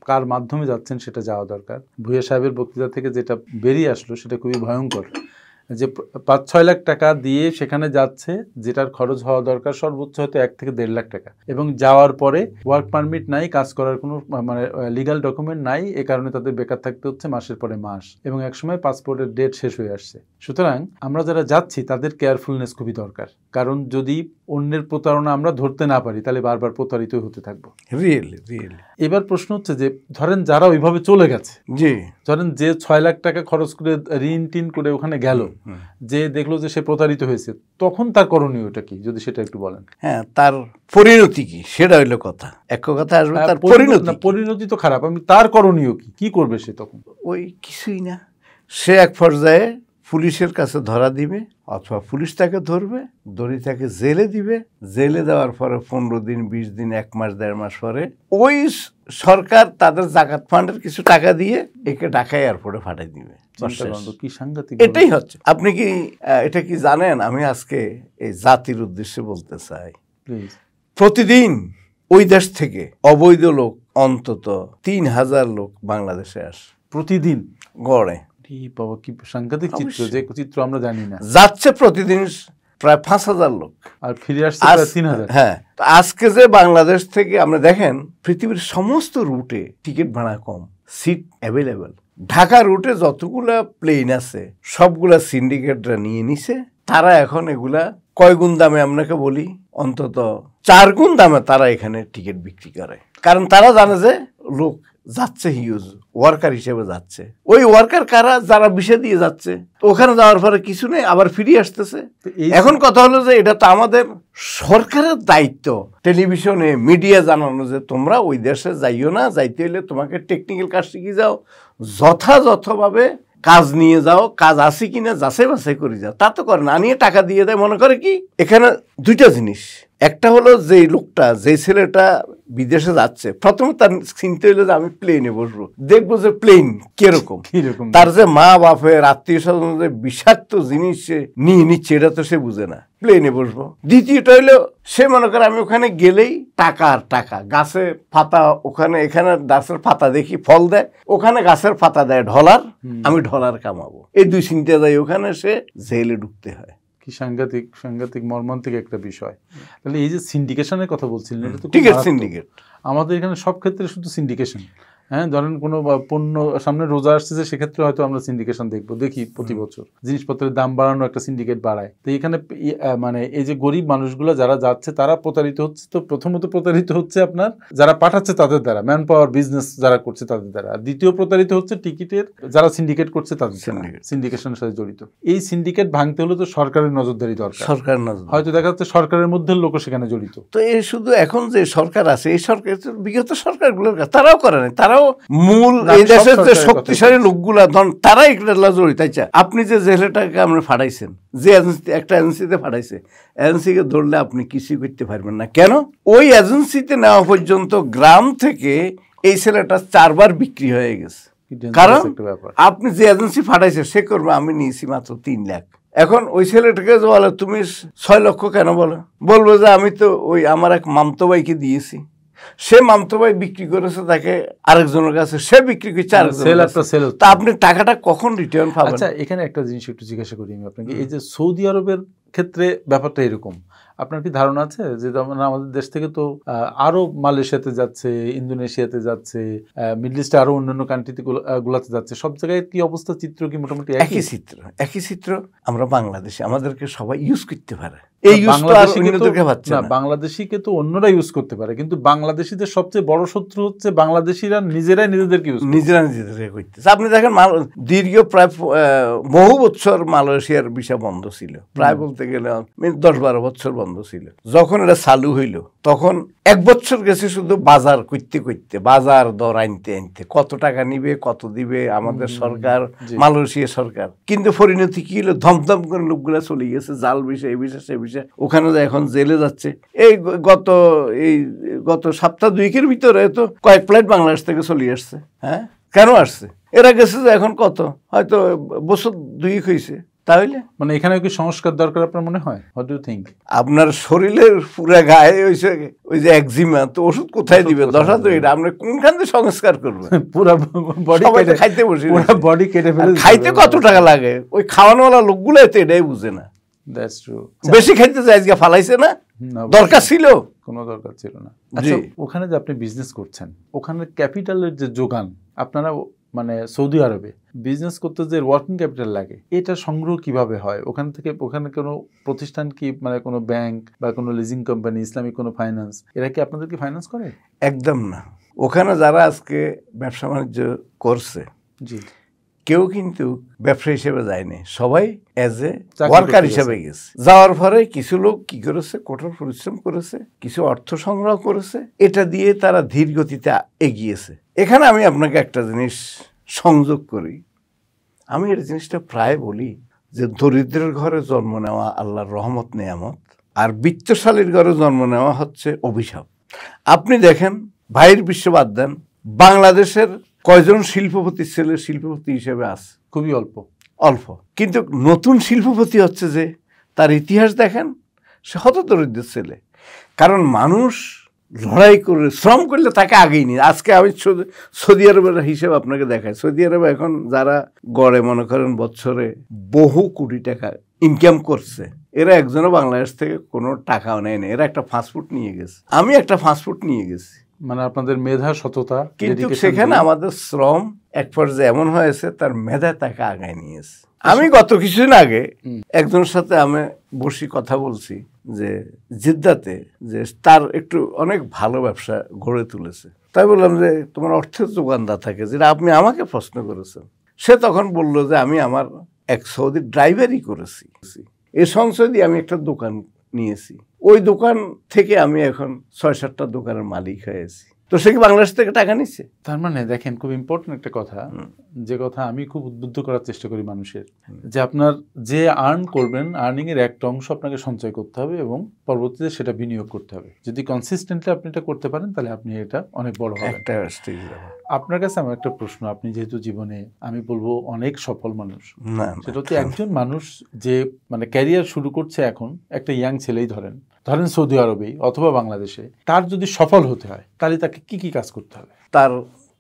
কার মাধ্যমে যাচ্ছেন সেটা যাওয়া দরকার। ভূঁইয়া সাহেবের বক্তৃতা থেকে যেটা বেরিয়ে আসলো সেটা খুবই ভয়ঙ্কর, যে 5-6 লাখ টাকা দিয়ে সেখানে যাচ্ছে, যেটার খরচ হওয়া দরকার সর্বোচ্চ হয়তো 1 থেকে 1.5 লাখ টাকা, এবং যাওয়ার পরে ওয়ার্ক পারমিট নাই, কাজ করার কোনো মানে লিগাল ডকুমেন্ট নাই, এ কারণে তাদের বেকার থাকতে হচ্ছে মাসের পরে মাস, এবং একসময় পাসপোর্টের ডেট শেষ হয়ে আসছে। সুতরাং আমরা যারা যাচ্ছি তাদের কেয়ারফুলনেস খুবই দরকার, কারণ যদি অন্যের প্রতারণা আমরা ধরতে না পারি তাহলে বারবার প্রতারিত হতে থাকবো। রিয়েলি। এবার প্রশ্ন হচ্ছে যে ধরেন যারা ওইভাবে চলে গেছে, জি ধরেন যে 6 লাখ টাকা খরচ করে ঋণ টিন করে ওখানে গেল, যে দেখলো যে সে প্রতারিত হয়েছে, তখন তার করণীয়টা কি যদি সেটা একটু বলেন? হ্যাঁ, তার পরিণতি কি সেটা হইলো কথা। এক কথা আসবে তার পরিণতি তো খারাপ, আমি তার করণীয় কি করবে সে? তখন ওই কিছুই না, সে এক পর্যায়ে পুলিশের কাছে ধরা দিবে, অথবা পুলিশ তাকে ধরবে, ধরে তাকে জেলে দিবে। জেলে দেওয়ার পরে 15 দিন, 20 দিন, 1 মাস, 1.5 মাস পরে ওই সরকার তাদের জাকাত ফান্ডের কিছু টাকা দিয়ে একে ঢাকা এয়ারপোর্টে পাঠিয়ে দিবে। কি সাংঘাতিক! এটাই হচ্ছে। আপনি কি এটা কি জানেন? আমি আজকে এই জাতির উদ্দেশ্যে বলতে চাই, প্রতিদিন ওই দেশ থেকে অবৈধ লোক অন্তত 3000 লোক বাংলাদেশে আসে প্রতিদিন গড়ে। বাবা, কি সাংঘাতিক চিত্র, যে চিত্র আমরা জানি না। যাচ্ছে প্রতিদিন প্রায় 5000 লোক, আর ফিরে আসছে প্রায় 3000। হ্যাঁ, আজকে যে বাংলাদেশ থেকে আমরা দেখেন পৃথিবীর সমস্ত রুটে টিকিট ভাড়া কম, সিট অ্যাভেলেবেল। ঢাকা রুটে যতগুলা প্লেন আছে সবগুলা সিন্ডিকেটরা নিয়ে নিছে। তারা এখন এগুলা কয় গুণ দামে, আপনাকে বলি অন্তত 4 গুণ দামে তারা এখানে টিকিট বিক্রি করে। কারণ তারা জানে যে লোক যাচ্ছে হিউজ ওয়ার্কার হিসেবে যাচ্ছে। ওই ওয়ার্কার কারা? যারা ভিসা দিয়ে যাচ্ছে, তো ওখানে যাওয়ার পরে কিছু নেই, আবার ফিরে আসতেছে। এখন কথা হলো যে এটা তো আমাদের সরকারের দায়িত্ব টেলিভিশনে মিডিয়া জানানো যে তোমরা ওই দেশে যাইও না, যাইতে হলে তোমাকে টেকনিক্যাল কাজ শিখে যাও, যথাযথভাবে কাজ নিয়ে যাও, কাজ আছে কিনা যাচাই বাছাই করে যাও। তা তো করে না, নিয়ে টাকা দিয়ে দেয়। মনে করে কি এখানে দুইটা জিনিস, একটা হলো যে লোকটা, যে ছেলেটা বিদেশে যাচ্ছে, প্রথমে তার চিন্তা হইলো যে আমি প্লেনে বসবো, দেখবো যে প্লেন কিরকম, তার যে মা বাপের আত্মীয় স্বজন যে বিষাক্ত জিনিস নিয়ে নিচ্ছে এটা তো সে বুঝে না, প্লেনে বসবো। দ্বিতীয়টা হইলো সে মনে করে আমি ওখানে গেলেই টাকা আর টাকা, গাছে পাতা, ওখানে এখানে গাছের পাতা দেখি ফল দেয়, ওখানে গাছের পাতা দেয় ডলার, আমি ডলার কামাবো। এই দুই চিন্তা যায়, ওখানে সে জেলে ঢুকতে হয়। কি সাংঘাতিক মর্মান্তিক একটা বিষয়। তাহলে এই যে সিন্ডিকেশনের কথা বলছিলেন, এটা তো টিকেট সিন্ডিকেট আমাদের এখানে সব ক্ষেত্রে শুধু সিন্ডিকেশন। হ্যাঁ, ধরেন কোনো পণ্য সামনে রোজা আসতেছে, সেক্ষেত্রে হয়তো আমরা সিন্ডিকেশন দেখি প্রতি বছর জিনিসপত্রের দাম বাড়ানো একটা সিন্ডিকেট বাড়ায়। তো এখানে মানে এই যে গরিব মানুষগুলো যারা যাচ্ছে তারা প্রতারিত হচ্ছে। তো প্রথমত প্রতারিত হচ্ছে আপনার যারা পাঠাচ্ছে তাদের দ্বারা, ম্যান পাওয়ার বিজনেস যারা করছে তাদের দ্বারা। আর দ্বিতীয় প্রতারিত হচ্ছে টিকিটের যারা সিন্ডিকেট করছে তাদের দ্বারা, সিন্ডিকেশনের সাথে জড়িত। এই সিন্ডিকেট ভাঙতে হলে তো সরকারের নজরদারি দরকার, সরকারের নজর, হয়তো দেখা যাচ্ছে সরকারের মধ্যে লোক সেখানে জড়িত। তো এই শুধু এখন যে সরকার আছে, এই সরকার বিগত সরকারগুলোর কাছে তারাও করে নাই, তারাও মূল এই দেশের যে শক্তিশালী লোকগুলা তারাই জড়িত। আচ্ছা, আপনি যে জেলেটাকে আমরা ফাটাইছেন, যে একটা এজেন্সিতে ফাটাইছে, এজেন্সিকে ধরলে আপনি কিছুই করতে পারবেন না। কেন? ওই এজেন্সিতে নেওয়া পর্যন্ত গ্রাম থেকে এই ছেলেটা 4 বার বিক্রি হয়ে গেছে। কারণ আপনি যে এজেন্সি ফাটাইছে সে করবে আমি নিয়েছি মাত্র 3 লাখ। এখন ওই ছেলেটাকে বলে তুমি 6 লক্ষ কেন বলবো যে আমি তো ওই আমার এক মামতো ভাইকে দিয়েছি, সে মামতো ভাই বিক্রি করেছে তাকে আরেকজনের কাছে, সে বিক্রি করছে আরেকজনের কাছে। তা আপনি টাকাটা কখন রিটার্ন পাবেন? আচ্ছা, এখানে একটা জিনিস একটু জিজ্ঞাসা করি আমি আপনাকে। এই যে সৌদি আরবের ক্ষেত্রে ব্যাপারটা এরকম, আপনার কি ধারণা আছে যে যেমন আমাদের দেশ থেকে তো আরো মালয়েশিয়াতে যাচ্ছে, ইন্দোনেশিয়াতে যাচ্ছে, মিডল ইস্টে আরো অন্যান্য কান্ট্রিতে গুলাতে যাচ্ছে, সব জায়গায় কি অবস্থা, চিত্র কি মোটামুটি একই চিত্র? আমরা বাংলাদেশে আমাদেরকে সবাই ইউজ করতে পারে, এই বাংলাদেশিকে তো অন্যরা ইউজ করতে পারে, কিন্তু বাংলাদেশিদের সবচেয়ে বড় শত্রু হচ্ছে বাংলাদেশিরা নিজেরাই নিজেদেরকে করতেছে। আপনি দেখেন দীর্ঘ প্রায় বহু বছর মালয়েশিয়ার ভিসা বন্ধ ছিল, প্রায় বলতে গেলে 10-12 বছর বন্ধ ছিল। যখন এটা চালু হইল তখন 1 বছর গেছে শুধু বাজার করতে, বাজার দর আনতে, কত টাকা নিবে, কত দিবে আমাদের সরকার, মালয়েশিয়া সরকার। কিন্তু পরিণতি কি হলো? ধমধম করে লোকগুলা চলে গেছে, জাল ভিসা, এই ভিসা, সেই ভিসা, ওখানে এখন জেলে যাচ্ছে। এই গত সপ্তাহ 2 ভিতরে তো কয়েক ফ্লাইট বাংলাদেশ থেকে চলে আসছে। হ্যাঁ, কেন আসছে? এরা গেছে যে এখন কত, হয়তো বছর 2 হয়েছে। তাহলে মানে এখানে কি সংস্কার দরকার আপনার মনে হয়? What do you think? আপনার শরীরের পুরো গায়ে হয়েছে ওই যে একজিমা, তো ওষুধ কোথায় দিবে? দশা তো এটা আপনি কোনখান থেকে সংস্কার করবেন? পুরো বডি খাইতে বসে, পুরো বডি কেটে ফেলে খাইতে কত টাকা লাগে? ওই খাওয়ানোওয়ালা লোকগুলো তো এটাই বুঝে না। That's true. বেশি খাইতে যায়, আজকে ফালাইছে না, দরকার ছিল? কোনো দরকার ছিল না। আচ্ছা, ওখানে যে আপনি বিজনেস করছেন, ওখানে ক্যাপিটালের যে যোগান, আপনারা মানে সৌদি আরবে বিজনেস করতে যে ওয়ার্কিং ক্যাপিটাল লাগে, এটা সংগ্রহ কিভাবে হয়? ওখানে কোনো প্রতিষ্ঠান কি, মানে কোনো ব্যাংক বা কোনো লিজিং কোম্পানি, ইসলামিক কোনো ফাইন্যান্স, এরা কি আপনাদেরকে ফাইন্যান্স করে? একদম না। ওখানে যারা আজকে ব্যবসা বাণিজ্য করছে, জি, কেউ কিন্তু ব্যবসা হিসেবে যায়নি, সবাই এজ এ ওয়ার্কার হিসেবে গেছে। যাওয়ার পরে কিছু লোক কি করেছে, কঠোর পরিশ্রম করেছে, কিছু অর্থ সংগ্রহ করেছে, এটা দিয়ে তারা ধীর গতিতে এগিয়েছে। এখানে আমি আপনাকে একটা জিনিস সংযোগ করি, আমি এই জিনিসটা প্রায় বলি যে দরিদ্রের ঘরে জন্ম নেওয়া আল্লাহর রহমত নেয়ামত, আর বিত্তশালীর ঘরে জন্ম নেওয়া হচ্ছে অভিশাপ। আপনি দেখেন, ভাইয়ের বিশ্ব বাদ দেন, বাংলাদেশের কয়জন শিল্পপতির ছেলে শিল্পপতি হিসেবে আছে? খুবই অল্প। কিন্তু নতুন শিল্পপতি হচ্ছে যে তার ইতিহাস দেখেন, সে হত দরিদ্রের ছেলে। কারণ মানুষ লড়াই করে শ্রম করলে তাকে আগেই নিয়ে। আজকে আমি সৌদি আরবের হিসেবে আপনাকে দেখাই, সৌদি আরবে এখন যারা গড়ে মনে করেন বছরে বহু কোটি টাকা ইনকাম করছে, এরা একজনও বাংলাদেশ থেকে কোনো টাকাও নেয়নি। এরা একটা ফাস্টফুড নিয়ে গেছে, আমি একটা ফাস্টফুড নিয়ে গেছি। মানে আপনাদের মেধা, সততা, কিন্তু সেখানে আমাদের শ্রম এক পর্যায়ে এমন হয়েছে তার মেধা তাকে আগায় নিয়েছে। আমি গত কিছুদিন আগে একজনের সাথে আমি বসি কথা বলছি যে জিদ্দাতে যে তার একটু অনেক ভালো ব্যবসা গড়ে তুলেছে। তাই বললাম যে তোমার অর্থের যোগানদার থাকে, যেটা আপনি আমাকে প্রশ্ন করেছেন। সে তখন বলল যে আমি আমার এক সৌদি ড্রাইভারই করেছি, এই সংসদে আমি একটা দোকান নিয়েছি, ওই দোকান থেকে আমি এখন 6-7টা দোকানের মালিক হয়েছি। তো সে কি বাংলাদেশ থেকে টাকা নিচ্ছে? তার মানে দেখেন, খুব ইম্পর্টেন্ট একটা কথা, যে কথা আমি খুব উদ্বুদ্ধ করার চেষ্টা করি মানুষের, যে আপনার যে আর্ন করবেন, আর্নিং এর একটা অংশ আপনাকে সঞ্চয় করতে হবে এবং পরবর্তীতে সেটা বিনিয়োগ করতে হবে। যদি কনসিস্টেন্টলি আপনি এটা করতে পারেন তাহলে আপনি এটা অনেক বড় হবেন। আপনার কাছে আমার একটা প্রশ্ন, আপনি যেহেতু জীবনে আমি বলবো অনেক সফল মানুষ, সেটা হচ্ছে একজন মানুষ যে মানে ক্যারিয়ার শুরু করছে এখন, একটা ইয়াং ছেলেই ধরেন সৌদি আরবেই অথবা বাংলাদেশে, তার যদি সফল হতে হয় তাহলে তাকে কি কি কাজ করতে হবে? তার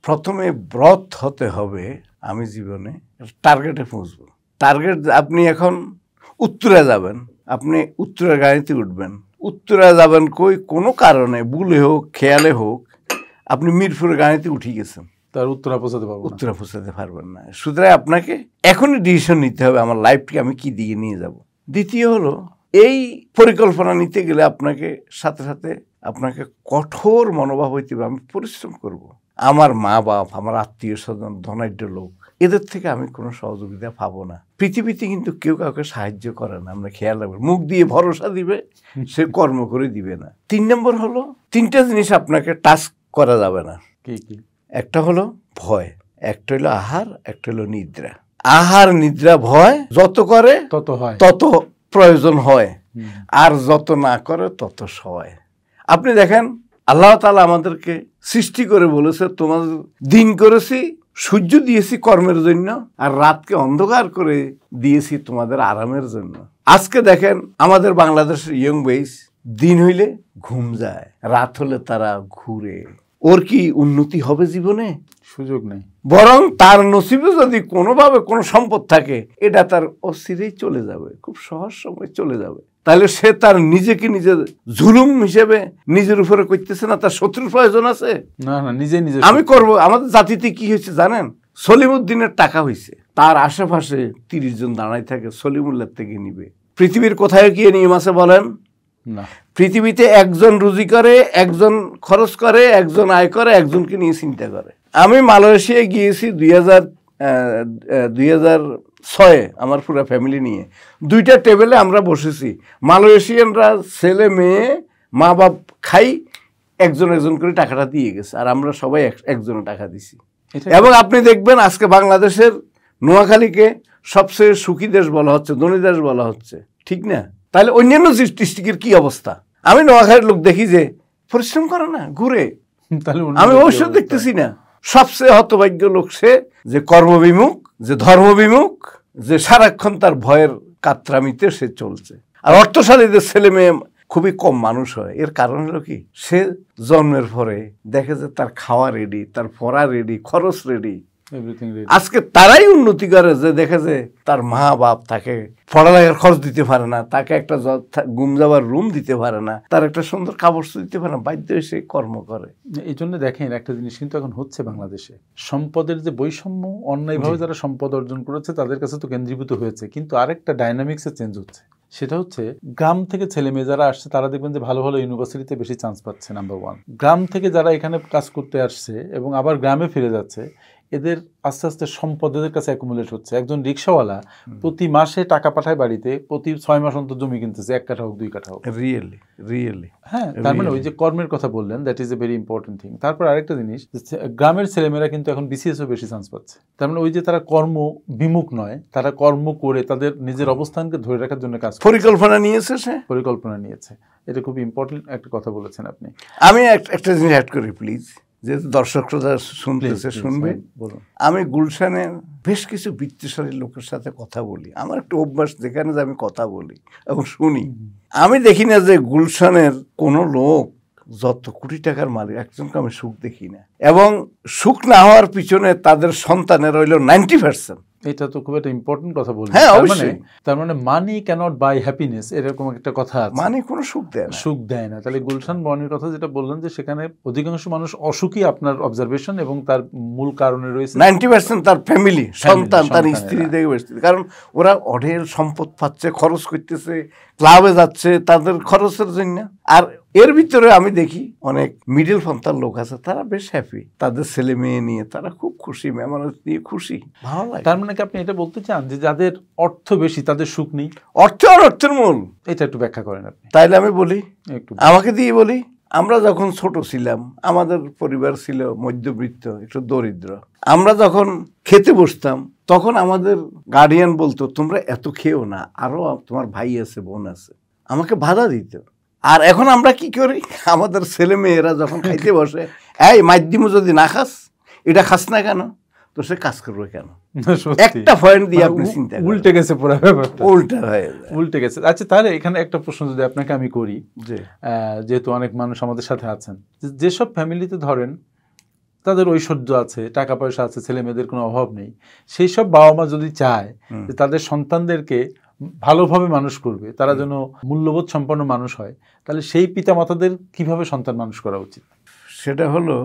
প্রথমে ব্রত হতে হবে। আমি জীবনে টার্গেটে পৌঁছবো। টার্গেট, আপনি এখন উত্তরে যাবেন, আপনি উত্তরের গাড়িতে উঠবেন, উত্তরে যাবেন কই কোনো কারণে ভুলে হোক খেয়ালে হোক আপনি মিরপুরের গাড়িতে উঠে গেছেন, তার উত্তরে পৌঁছাতে পারবেন না। সুতরাং আপনাকে এখনই ডিসিশন নিতে হবে আমার লাইফকে আমি কি দিকে নিয়ে যাব। দ্বিতীয় হলো, এই পরিকল্পনা নিতে গেলে আপনাকে সাথে সাথে আপনাকে কঠোর মনোভাব হইতে হবে। আমি পরিশ্রম করব। আমার মা বাপ, আমার আত্মীয় স্বজন, ধনাঢ্য লোক, এদের থেকে আমি কোনো সহযোগিতা পাবো না। পৃথিবীতে কিন্তু কেউ কাউকে সাহায্য করে না, আমরা খেয়াল রাখবো। মুখ দিয়ে ভরসা দিবে, সে কর্ম করে দিবে না। 3 নম্বর হলো, 3টা জিনিস আপনাকে টাস্ক করা যাবে না। কি কি? একটা হলো ভয়, একটা হলো আহার, একটা হলো নিদ্রা। আহার, নিদ্রা, ভয় যত করে তত প্রয়োজন হয়, আর যত না করে তত সয়। আপনি দেখেন, আল্লাহ তাআলা আমাদেরকে সৃষ্টি করে বলেছে, তোমাদের দিন করেছি, সূর্য দিয়েছি কর্মের জন্য, আর রাতকে অন্ধকার করে দিয়েছি তোমাদের আরামের জন্য। আজকে দেখেন আমাদের বাংলাদেশের ইয়ং বয়েজ দিন হইলে ঘুম যায়, রাত হলে তারা ঘুরে। ওর কি উন্নতি হবে জীবনে? সুযোগ নেই। বরং তার নসিবে যদি কোনোভাবে কোনো সম্পদ থাকে, এটা তার অস্থিরেই চলে যাবে, খুব সহজ সময় চলে যাবে। তাহলে সে তার নিজেকে নিজে জুলুম হিসেবে নিজের উপরে করতেছে না, তার শত্রুর প্রয়োজন আছে না, নিজে আমি করব। আমাদের জাতিতে কি হয়েছে জানেন? সলিমুদ্দিনের টাকা হয়েছে, তার আশেপাশে 30 জন দাঁড়াই থাকে, সলিমুল্লাহ থেকে নিবে। পৃথিবীর কোথায় কি নিয়ম আছে বলেন? না। পৃথিবীতে একজন রুজি করে, একজন খরচ করে, একজন আয় করে, একজনকে নিয়ে চিন্তা করে। আমি মালয়েশিয়ায় গিয়েছি 2006-এ আমার পুরো ফ্যামিলি নিয়ে। 2টা টেবিলে আমরা বসেছি, মালয়েশিয়ানরা ছেলে মেয়ে মা বাপ খাই, একজন একজন করে টাকাটা দিয়ে গেছে, আর আমরা সবাই একজনে টাকা দিছি। এবং আপনি দেখবেন আজকে বাংলাদেশের নোয়াখালীকে সবচেয়ে সুখী দেশ বলা হচ্ছে, ধনী দেশ বলা হচ্ছে, ঠিক না? তাহলে অন্যান্য ডিস্ট্রিক্টের কি অবস্থা? আমি নোয়াখালীর লোক দেখি যে পরিশ্রম করে না, ঘুরে। আমি অবশ্য দেখতেছি না। সবচেয়ে হতভাগ্য লোক সে, যে কর্মবিমুখ, যে ধর্মবিমুখ, যে সারাক্ষণ তার ভয়ের কাতরামিতে সে চলছে। আর অর্থশালীদের ছেলে মেয়ে খুবই কম মানুষ হয়। এর কারণ হলো কি, সে জন্মের পরে দেখে যে তার খাওয়া রেডি, তার পড়া রেডি, খরচ রেডি। আজকে তারাই উন্নতি করে যে দেখে যে তার মা বাপ তাকে পড়ালেখার খরচ দিতে পারে না, তাকে একটা ঘুম যাওয়ার রুম দিতে পারে না, তার একটা সুন্দর কাপড় দিতে পারে না, বাধ্য হয়ে সে কর্ম করে। এই জন্য দেখেন, একটা জিনিস কিন্তু এখন হচ্ছে বাংলাদেশে, সম্পদের যে বৈষম্য, অন্যায়ভাবে যারা সম্পদ অর্জন করেছে তাদের কাছে তো কেন্দ্রীভূত হয়েছে, কিন্তু আরেকটা ডাইনামিক্সে চেঞ্জ হচ্ছে। সেটা হচ্ছে, গ্রাম থেকে ছেলে মেয়ে যারা আসছে তারা দেখবেন যে ভালো ভালো ইউনিভার্সিটিতে বেশি চান্স পাচ্ছে, নাম্বার 1। গ্রাম থেকে যারা এখানে কাজ করতে আসছে এবং আবার গ্রামে ফিরে যাচ্ছে, এদের আস্তে আস্তে সম্পদ এদের কাছে অ্যাকুমুলেট হচ্ছে। একজন রিক্সাওয়ালা প্রতি মাসে টাকা পাঠায় বাড়িতে, প্রতি 6 মাস অন্তর জমি কিনতেছে, 1 কাঠা হোক 2 কাঠা হোক। রিয়েলি হ্যাঁ, তার মানে ওই যে কর্মের কথা বললেন, that is a very important thing. তারপর আরেকটা জিনিস, গ্রামের ছেলেমেয়েরা কিন্তু এখন বিসিএসও বেশি চান্স পাচ্ছে। তার মানে ওই যে তারা কর্ম বিমুখ নয়, তারা কর্ম করে তাদের নিজের অবস্থানকে ধরে রাখার জন্য কাজ পরিকল্পনা নিয়েছে। এটা খুব ইম্পর্টেন্ট একটা কথা বলেছেন আপনি। আমি একটা জিনিস অ্যাড করি প্লিজ, যেহেতু দর্শকরা শুনতেছে, শুনবে। আমি গুলশানের বেশ কিছু বৃত্তিশালী লোকের সাথে কথা বলি। আমার একটা অভ্যাস, যেখানে আমি কথা বলি এবং শুনি, আমি দেখি না যে গুলশানের কোনো লোক যত কোটি টাকার মালিক, একজনকে আমি সুখ দেখি না। এবং সুখ না হওয়ার পিছনে তাদের সন্তানের হইল 90%। এটা তো খুব একটা ইম্পর্টেন্ট কথা বললেন। হ্যাঁ, তার অবশ্যই। তার মানে মানি ক্যানট বাই হ্যাপিনেস, এরকম একটা কথা আছে। মানে কোনো সুখ দেয় না। সুখ দেয় না। তাহলে গুলশান বনের কথা যেটা বললেন যে সেখানে অধিকাংশ মানুষ অসুখী, আপনার অবজারভেশন, এবং তার মূল কারণে রয়েছে 90% তার ফ্যামিলি, সন্তান, তার সন্তানেরা। স্ত্রী থেকে বেশি। কারণ ওরা অঢেল সম্পদ পাচ্ছে, খরচ করতেছে, ক্লাবে যাচ্ছে তাদের খরচের জন্য। আর এর ভিতরে আমি দেখি অনেক মিডল পন্থার লোক আছে, তারা বেশ হ্যাপি, তাদের ছেলে মেয়ে নিয়ে তারা খুব খুশি, মেহমানত নিয়ে খুশি, ভালো লাগে। তার মানে কি আপনি এটা বলতে চান যে যাদের অর্থ বেশি তাদের সুখ নেই? অর্থ আর অর্থের মূল, এটা একটু ব্যাখ্যা করেন আপনি। তাইলে আমি বলি, একটু আমাকে দিয়ে বলি, আমরা যখন ছোট ছিলাম, আমাদের পরিবার ছিল মধ্যবিত্ত, একটু দরিদ্র। আমরা যখন খেতে বসতাম তখন আমাদের গার্ডিয়ান বলতো, তোমরা এত খেও না, আরো তোমার ভাই আছে, বোন আছে, আমাকে বাধা দিত। আর এখন আমরা কি করি, আমাদের ছেলে মেয়েরা যখন খাইতে বসে, এই মাধ্যমে যদি না খাস, এটা খাস না কেন, তো সে কাজ করবে কেন? একটা পয়েন্ট দিয়ে আপনি চিন্তা করেন, উল্টে গেছে পুরো ব্যাপারটা, উল্টা হয়ে যায়, উল্টে গেছে। আচ্ছা, তাহলে এখানে একটা প্রশ্ন যদি আপনাকে আমি করি, যে যেহেতু অনেক মানুষ আমাদের সাথে আছেন, যেসব ফ্যামিলিতে ধরেন তাদের ঐশ্বর্য আছে, টাকা পয়সা আছে, ছেলে মেয়েদের কোনো অভাব নেই, সেই সব বাবা মা যদি চায় যে তাদের সন্তানদেরকে ভালোভাবে মানুষ করবে, তারা যেন মূল্যবোধ সম্পন্ন মানুষ হয়, তাহলে সেই পিতা মাতাদের কিভাবে সন্তান মানুষ করা উচিত? সেটা হলো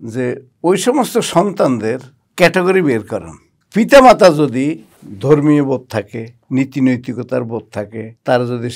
যে ওই সমস্ত সন্তানদের ক্যাটাগরি বের করেন। পিতামাতা যদি ধর্মীয় বোধ থাকে, নীতি নৈতিকতার বোধ থাকে, তার যদি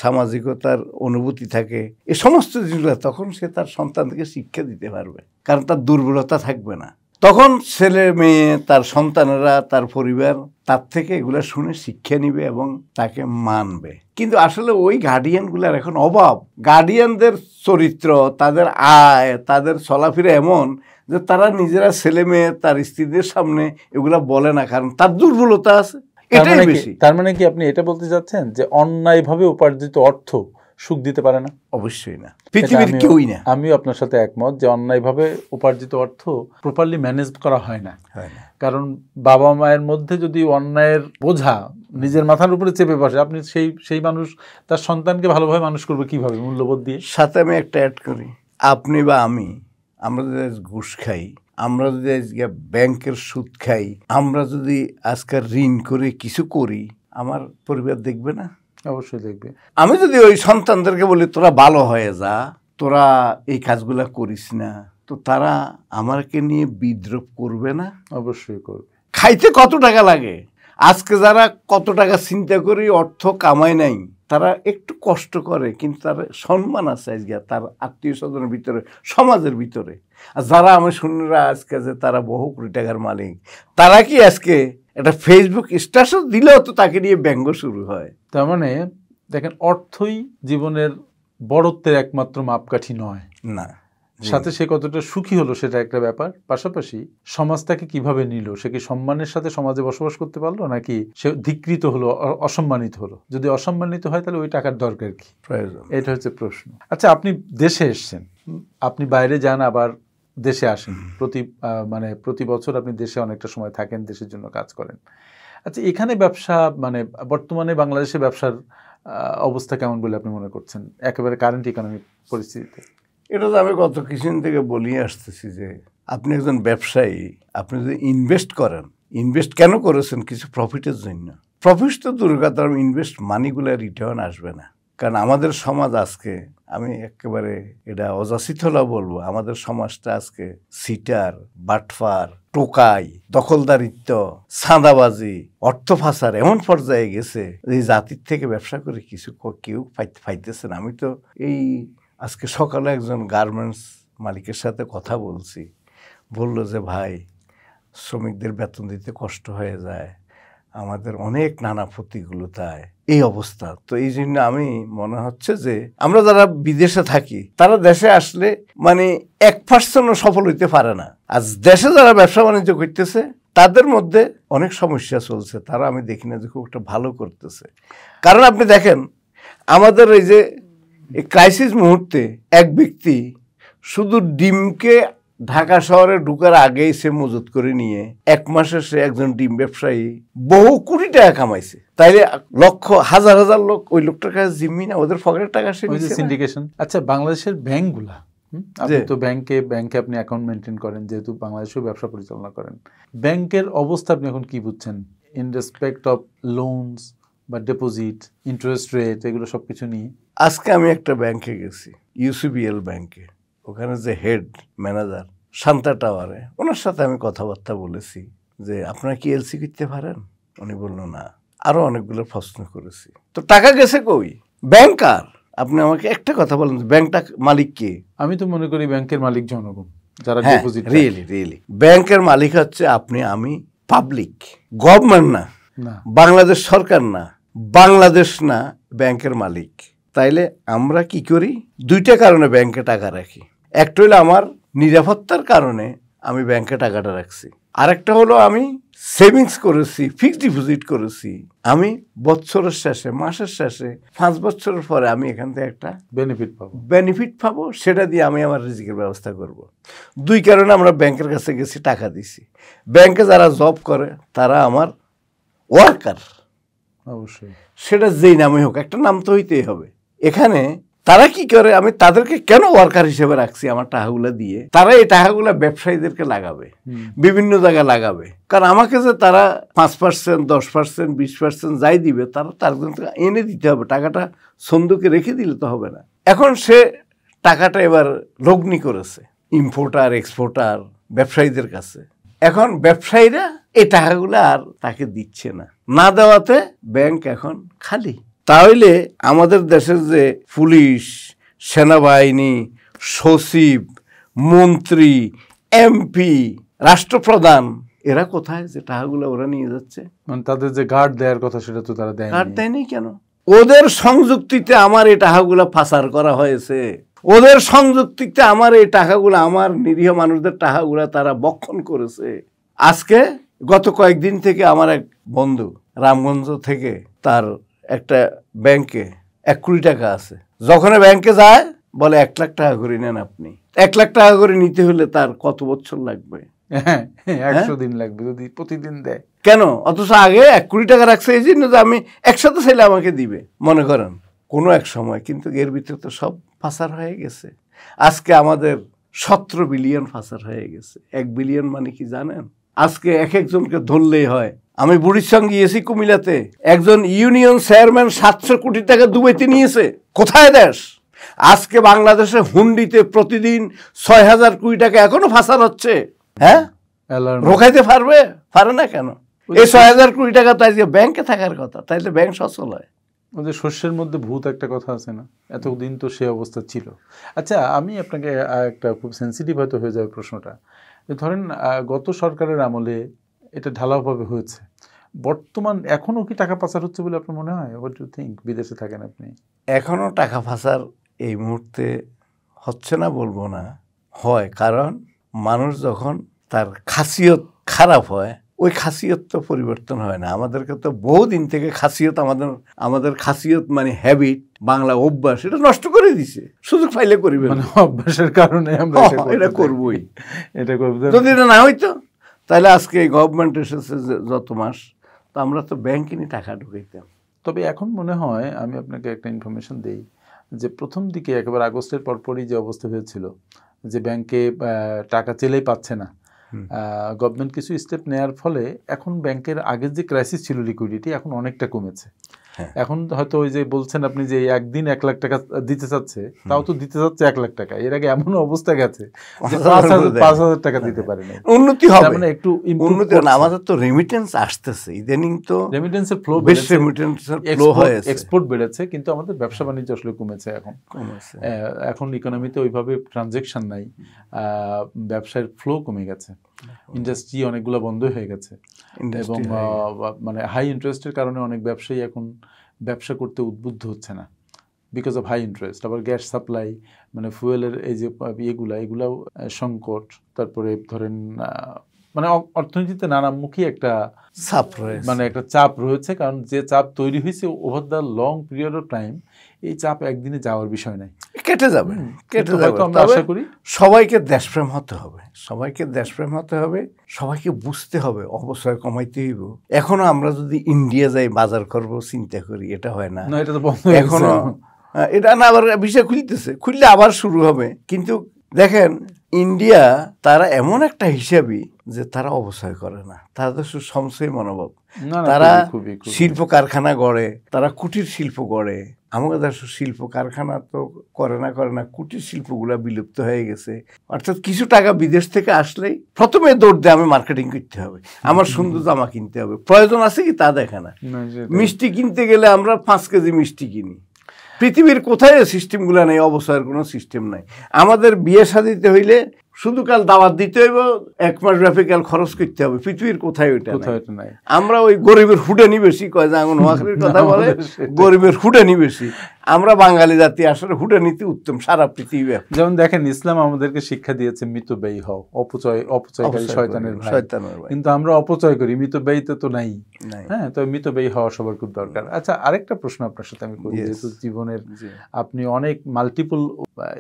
সামাজিকতার অনুভূতি থাকে, এ সমস্ত জিনিসগুলো, তখন সে তার সন্তানকে শিক্ষা দিতে পারবে, কারণ তার দুর্বলতা থাকবে না। তখন ছেলে মেয়ে, তার সন্তানেরা, তার পরিবার তার থেকে এগুলো শুনে শিক্ষা নিবে এবং তাকে মানবে। কিন্তু আসলে ওই গার্ডিয়ানগুলোর এখন অভাব। গার্ডিয়ানদের চরিত্র, তাদের আয়, তাদের চলাফেরা এমন যে তারা নিজেরা ছেলে মেয়ে, তার স্ত্রীদের সামনে এগুলা বলে না, কারণ তার দুর্বলতা আছে, এটাই বেশি। তার মানে কি আপনি এটা বলতে চাচ্ছেন যে অন্যায়ভাবে উপার্জিত অর্থ সুখ দিতে পারে না? অবশ্যই না, পৃথিবীর কেউই না। আমিও আপনার সাথে একমত যে অন্যায়ভাবে উপার্জিত অর্থ প্রপারলি ম্যানেজ করা হয় না। কারণ বাবা মায়ের মধ্যে যদি অন্যায়ের বোঝা নিজের মাথার উপরে চেপে বসে, আপনি সেই মানুষ তার সন্তানকে ভালোভাবে মানুষ করবে কিভাবে? মূল্যবোধ দিয়ে। সাথে আমি একটা অ্যাড করি, আপনি বা আমরা যদি ঘুষ খাই, আমরা যদি আজকে ব্যাংকের সুদ খাই, আমরা যদি আজকাল ঋণ করে কিছু করি, আমার পরিবার দেখবে না? অবশ্যই দেখবে। আমি যদি ওই সন্তানদেরকে বলি তোরা ভালো হয়ে যা, তোরা এই কাজগুলা করিস না, তো তারা আমাকে নিয়ে বিদ্রোহ করবে না? অবশ্যই করবে। খাইতে কত টাকা লাগে, আজকে যারা কত টাকা চিন্তা করি অর্থ কামায় নাই, তারা একটু কষ্ট করে, কিন্তু তার সম্মান আছে আজকে তার আত্মীয় স্বজনের ভিতরে, সমাজের ভিতরে। আর যারা আমি শুনিরা আজকে যে তারা বহু কোটি টাকার মালিক, তারা কি আজকে একটা ফেসবুক স্ট্যাটাস দিলেও তো তাকে নিয়ে ব্যঙ্গ শুরু হয়। তার মানে দেখেন, অর্থই জীবনের বড়ত্বের একমাত্র মাপকাঠি নয়। না, সাথে সে কতটা সুখী হলো সেটা একটা ব্যাপার, পাশাপাশি সমাজ তাকে কিভাবে নিল, সে কি সম্মানের সাথে সমাজে বসবাস করতে পারলো, নাকি সে ধিকৃত হলো, অসম্মানিত হলো? যদি অসম্মানিত হয় তাহলে ওই টাকার দরকার কি, প্রয়োজন? এটা হচ্ছে প্রশ্ন। আচ্ছা, আপনি দেশে এসছেন, আপনি বাইরে যান আবার দেশে আসেন, প্রতি বছর আপনি দেশে অনেকটা সময় থাকেন, দেশের জন্য কাজ করেন। আচ্ছা, এখানে ব্যবসা, বর্তমানে বাংলাদেশে ব্যবসার অবস্থা কেমন বলে আপনি মনে করছেন, একেবারে কারেন্ট ইকোনমিক পরিস্থিতিতে? এটা তো আমি গত কিছুদিন থেকে বলিয়ে আসতেছি যে আপনি একজন ব্যবসায়ী, আপনি যদি ইনভেস্ট করেন, ইনভেস্ট কেন করেছেন? কিছু প্রফিটের জন্য। প্রফিট তো দূরের কথা, ইনভেস্ট মানিগুলো রিটার্ন আসবে না। কারণ আমাদের সমাজ আজকে, আমি একেবারে এটা অযাচিত হলেও বলবো, আমাদের সমাজটা আজকে সিটার, বাটফার, টোকাই, দখলদারিত্ব, চাঁদাবাজি, অর্থ ফাঁসার এমন পর্যায়ে গেছে, এই জাতির থেকে ব্যবসা করে কিছু কেউ পাইতেছে না। আমি তো এই আজকে সকালে একজন গার্মেন্টস মালিকের সাথে কথা বলছি, বললো যে ভাই, শ্রমিকদের বেতন দিতে কষ্ট হয়ে যায়, আমাদের অনেক নানা প্রতিকূলতায় এই অবস্থা। তো এই জন্য আমি মনে হচ্ছে যে আমরা যারা বিদেশে থাকি, তারা দেশে আসলে 1% সফল হইতে পারে না। আর দেশে যারা ব্যবসা বাণিজ্য করতেছে তাদের মধ্যে অনেক সমস্যা চলছে, তারা আমি দেখি না যে খুব একটা ভালো করতেছে। কারণ আপনি দেখেন, আমাদের এই যে ক্রাইসিস মুহূর্তে এক ব্যক্তি শুধু ডিমকে ঢাকা শহরে ঢুকার আগেই সে মজুত করে নিয়ে 1 মাসে সে একজন ডিম ব্যবসায়ী বহু কোটি টাকা কামাইছে। তাইলে লক্ষ হাজার হাজার লোক ওই লোকটার কাছে জিম্মি না, ওদের পকেটের টাকা সে নিচ্ছে। সিন্ডিকেশন। আচ্ছা, বাংলাদেশের ব্যাংকগুলা, আপনি তো ব্যাংকে আপনি অ্যাকাউন্ট মেনটেন করেন, যেহেতু বাংলাদেশেও ব্যবসা পরিচালনা করেন, ব্যাংকের অবস্থা আপনি এখন কি বুঝছেন? ইন রেসপেক্ট অফ লোনস বা ডিপোজিট, ইন্টারেস্ট রেট, এগুলো সব কিছু নিয়ে? আজকে আমি একটা ব্যাংকে গেছি, ইউসিবিএল ব্যাংকে। ওখানে যে হেড ম্যানেজার শান্তা টাওয়ারে, ওনার সাথে আমি কথাবার্তা বলেছি যে আপনারা কি এলসি করতে পারেন? উনি বলল না। আরো অনেকগুলো প্রশ্ন করেছি। তো টাকা গেছে কই? ব্যাংকার, আপনি আমাকে একটা কথা বলেন, ব্যাংকটা মালিক কে? আমি তো মনে করি ব্যাংকের মালিক জনগণ, যারা হ্যাঁ, ডিপোজিট। রিয়েলি ব্যাংকের মালিক হচ্ছে আপনি, আমি, পাবলিক। গভর্নমেন্ট না, না, বাংলাদেশ সরকার না, বাংলাদেশ না ব্যাংকের মালিক। তাইলে আমরা কি করি? দুইটা কারণে ব্যাংকে টাকা রাখি। একটা হলো আমার নিরাপত্তার কারণে আমি ব্যাংকে টাকাটা রাখছি, আরেকটা হলো আমি সেভিংস করেছি, ফিক্সড ডিপোজিট করেছি। আমি বছরের শেষে, মাসের শেষে, 5 বছরের পরে আমি এখান থেকে একটা বেনিফিট পাবো, সেটা দিয়ে আমি আমার রিজিকের ব্যবস্থা করব। দুই কারণে আমরা ব্যাংকের কাছে গেছি, টাকা দিছি। ব্যাংকে যারা জব করে তারা আমার ওয়ার্কার, অবশ্যই, সেটা যেই নামে হোক, একটা নাম তো হইতেই হবে। এখানে তারা কি করে, আমি তাদেরকে কেন ওয়ার্কার হিসেবে রাখছি আমার টাকাগুলো দিয়ে? তারা এই টাকাগুলো ব্যবসায়ীদেরকে লাগাবে, বিভিন্ন জায়গায় লাগাবে। কারণ আমাকে যে তারা 5%, 10%, 20% যাই দিবে, তারা তার জন্য এনে দিতে হবে। টাকাটা সন্দুকে রেখে দিলে তো হবে না। এখন সে টাকাটা এবার লগ্নি করেছে ইম্পোর্টার, এক্সপোর্টার, ব্যবসায়ীদের কাছে। এখন ব্যবসায়ীরা এই টাকাগুলো আর তাকে দিচ্ছে না, না দেওয়াতে ব্যাংক এখন খালি। তাহলে আমাদের দেশের যে পুলিশ, সেনাবাহিনী, সচিব, মন্ত্রী, এমপি, রাষ্ট্রপ্রধান, এরা কোথায় যে টাকাগুলো ওরা নিয়ে যাচ্ছে? মানে তাদের যে গার্ড দেওয়ার কথা সেটা তো তারা দেয়, গার্ড দেয়নি কেন? ওদের সংযুক্তিতে আমার এই টাকাগুলো পাচার করা হয়েছে, ওদের সংযুক্তিতে আমার এই টাকাগুলো, আমার নিরীহ মানুষদের টাকাগুলো তারা বক্ষণ করেছে। আজকে গত কয়েকদিন থেকে আমার এক বন্ধু রামগঞ্জ থেকে, তার একটা ব্যাংকে 1 কোটি টাকা আছে। যখন ব্যাংকে যায় বলে 1 লাখ টাকা করে নেন আপনি। 1 লাখ টাকা করে নিতে হলে তার কত বছর লাগবে? 100 দিন লাগবে যদি প্রতিদিন দেয়। কেন? অথচ আগে 1 কোটি টাকা রাখছে এই জন্য যে আমি একসাথে চাইলে আমাকে দিবে, মনে করেন কোনো এক সময়। কিন্তু এর ভিতরে তো সব পাচার হয়ে গেছে। আজকে আমাদের 17 বিলিয়ন পাচার হয়ে গেছে। 1 বিলিয়ন মানে কি জানেন? আজকে একজনকে ধরলেই হয়। আমি বুড়ির সঙ্গে গিয়েছি কুমিল্লাতে, একজন ইউনিয়ন চেয়ারম্যান 700 কোটি টাকা দুবাইতে নিয়েছে। কোথায় দেশ? আজকে বাংলাদেশে হুন্ডিতে প্রতিদিন 6000 কোটি টাকা এখনো পাচার হচ্ছে। হ্যাঁ, রোখাইতে পারবে? পারে না কেন? এই 6000 কোটি টাকা তো আজকে ব্যাংকে থাকার কথা, তাইলে ব্যাংক সচল হয়। ওদের শস্যের মধ্যে ভূত একটা কথা আছে না, এতদিন তো সে অবস্থা ছিল। আচ্ছা, আমি আপনাকে একটা খুব সেন্সিটিভ হয়তো হয়ে যাবে প্রশ্নটা, ধরেন গত সরকারের আমলে এটা ঢালাওভাবে হয়েছে, বর্তমান এখনও কি টাকা পাচার হচ্ছে বলে আপনার মনে হয়? What do you think? বিদেশে থাকেন আপনি। এখনো টাকা পাচার এই মুহূর্তে হচ্ছে না বলবো না, হয়। কারণ মানুষ যখন তার খাসিয়ত খারাপ হয়, ওই খাসিয়ত তো পরিবর্তন হয় না। আমাদেরকে তো বহুদিন থেকে খাসিয়ত, আমাদের খাসিয়ত মানে হ্যাবিট, বাংলা অভ্যাস, এটা নষ্ট করে দিছে। সুযোগ পাইলে করিবে, মানে অভ্যাসের কারণে আমরা এটা করবই। এটা করব। যদি এটা না হইতো তাহলে আজকে এই গভর্নমেন্ট এসেছে যত মাস, তো আমরা তো ব্যাংকে নিয়ে টাকা ঢুকাইতাম। তবে এখন মনে হয়, আমি আপনাকে একটা ইনফরমেশন দেই, যে প্রথম দিকে একেবারে আগস্টের পরপরই যে অবস্থা হয়েছিল, যে ব্যাংকে টাকা চেলেই পাচ্ছে না, গভর্নমেন্ট কিছু স্টেপ নেওয়ার ফলে এখন ব্যাংকের আগের যে ক্রাইসিস ছিল লিকুইডিটি, এখন অনেকটা কমেছে। এখন হয়তো ওই যে বলছেন আপনি যে একদিন 1 লাখ টাকা দিতে চাচ্ছে, তাও তো দিতে চাচ্ছে 1 লাখ টাকা। এর আগে এমন অবস্থা গেছে যে 5,000 টাকা দিতে পারে না। উন্নতি হবে, মানে একটু উন্নতি। আমাদের তো রেমিটেন্স আসতেছে ইদানিং, তো রেমিটেন্সের ফ্লো বেশি, রেমিটেন্সের ফ্লো হয়েছে, এক্সপোর্ট বেড়েছে, কিন্তু আমাদের ব্যবসা বাণিজ্য আসলে কমেছে। এখন ইকোনমিতে ওইভাবে ট্রানজ্যাকশন নাই, ব্যবসার ফ্লো কমে গেছে, ইন্ডাস্ট্রি অনেকগুলো বন্ধ হয়ে গেছে, এবং মানে হাই ইন্টারেস্টের কারণে অনেক ব্যবসায়ী এখন ব্যবসা করতে উদ্বুদ্ধ হচ্ছে না, বিকজ অফ হাই ইন্টারেস্ট। আবার গ্যাস সাপ্লাই, মানে ফুয়েলের এই যে এগুলাও সংকট। তারপরে ধরেন মানে অর্থনীতিতে নানামুখী একটা চাপ রয়েছে, মানে একটা চাপ রয়েছে। কারণ যে চাপ তৈরি হয়েছে over the long period of time, এই চাপ একদিনে যাওয়ার বিষয় নাই, কেটে যাবে, কেটে যাবে। আমরা আশা করি সবাইকে দেশপ্রেম হতে হবে, সবাইকে দেশপ্রেম হতে হবে, সবাইকে বুঝতে হবে অবশ্যই কমাইতে হইব। এখনো আমরা যদি ইন্ডিয়া যাই বাজার করব চিন্তা করি, এটা হয় না। এটা তো বন্ধ এখনো, এটা না, আবার বিষয় খুলতেছে, খুললে আবার শুরু হবে। কিন্তু দেখেন ইন্ডিয়া তারা এমন একটা হিসাবই যে তারা অবচয় করে না, তাদের সঞ্চয় মনোভাব। তারা শিল্প কারখানা গড়ে, তারা কুটির শিল্প গড়ে। আমাদের দেশে শিল্প কারখানা তো করে না, কুটির শিল্পগুলা বিলুপ্ত হয়ে গেছে। অর্থাৎ কিছু টাকা বিদেশ থেকে আসলেই প্রথমে দৌড় দিয়ে আমি মার্কেটিং করতে হবে, আমার সুন্দর জামা কিনতে হবে, প্রয়োজন আছে কি তা দেখে না। মিষ্টি কিনতে গেলে আমরা 5 কেজি মিষ্টি কিনি। পৃথিবীর কোথায় সিস্টেমগুলো নেই, অবসরের কোনো সিস্টেম নাই। আমাদের বিয়ে শাদিতে হইলে শুধু কাল দাওয়াত দিতে হইব, 1 মাস ব্যাপী কাল খরচ করতে হবে। পৃথিবীর কোথায় ওইটা নাই। আমরা ওই গরিবের হুডানি বেশি, কয় যে নোয়াখালীর কথা বলে গরিবের হুডানি বেশি। আমরা বাঙালি জাতি আসলে হুডানিতে উত্তম সারা পৃথিবী। যেমন দেখেন, ইসলাম আমাদেরকে শিক্ষা দিয়েছে মিতব্যয়ী হও, অপচয়কারী শয়তানের ভাই। কিন্তু আমরা অপচয় করি, মিতব্যয়ীতে তো নাই। হ্যাঁ, তো মিতব্যয়ী হওয়া সবার খুব দরকার। আচ্ছা, আরেকটা প্রশ্ন আপনার সাথে আমি করি, যেহেতু জীবনের আপনি অনেক মাল্টিপল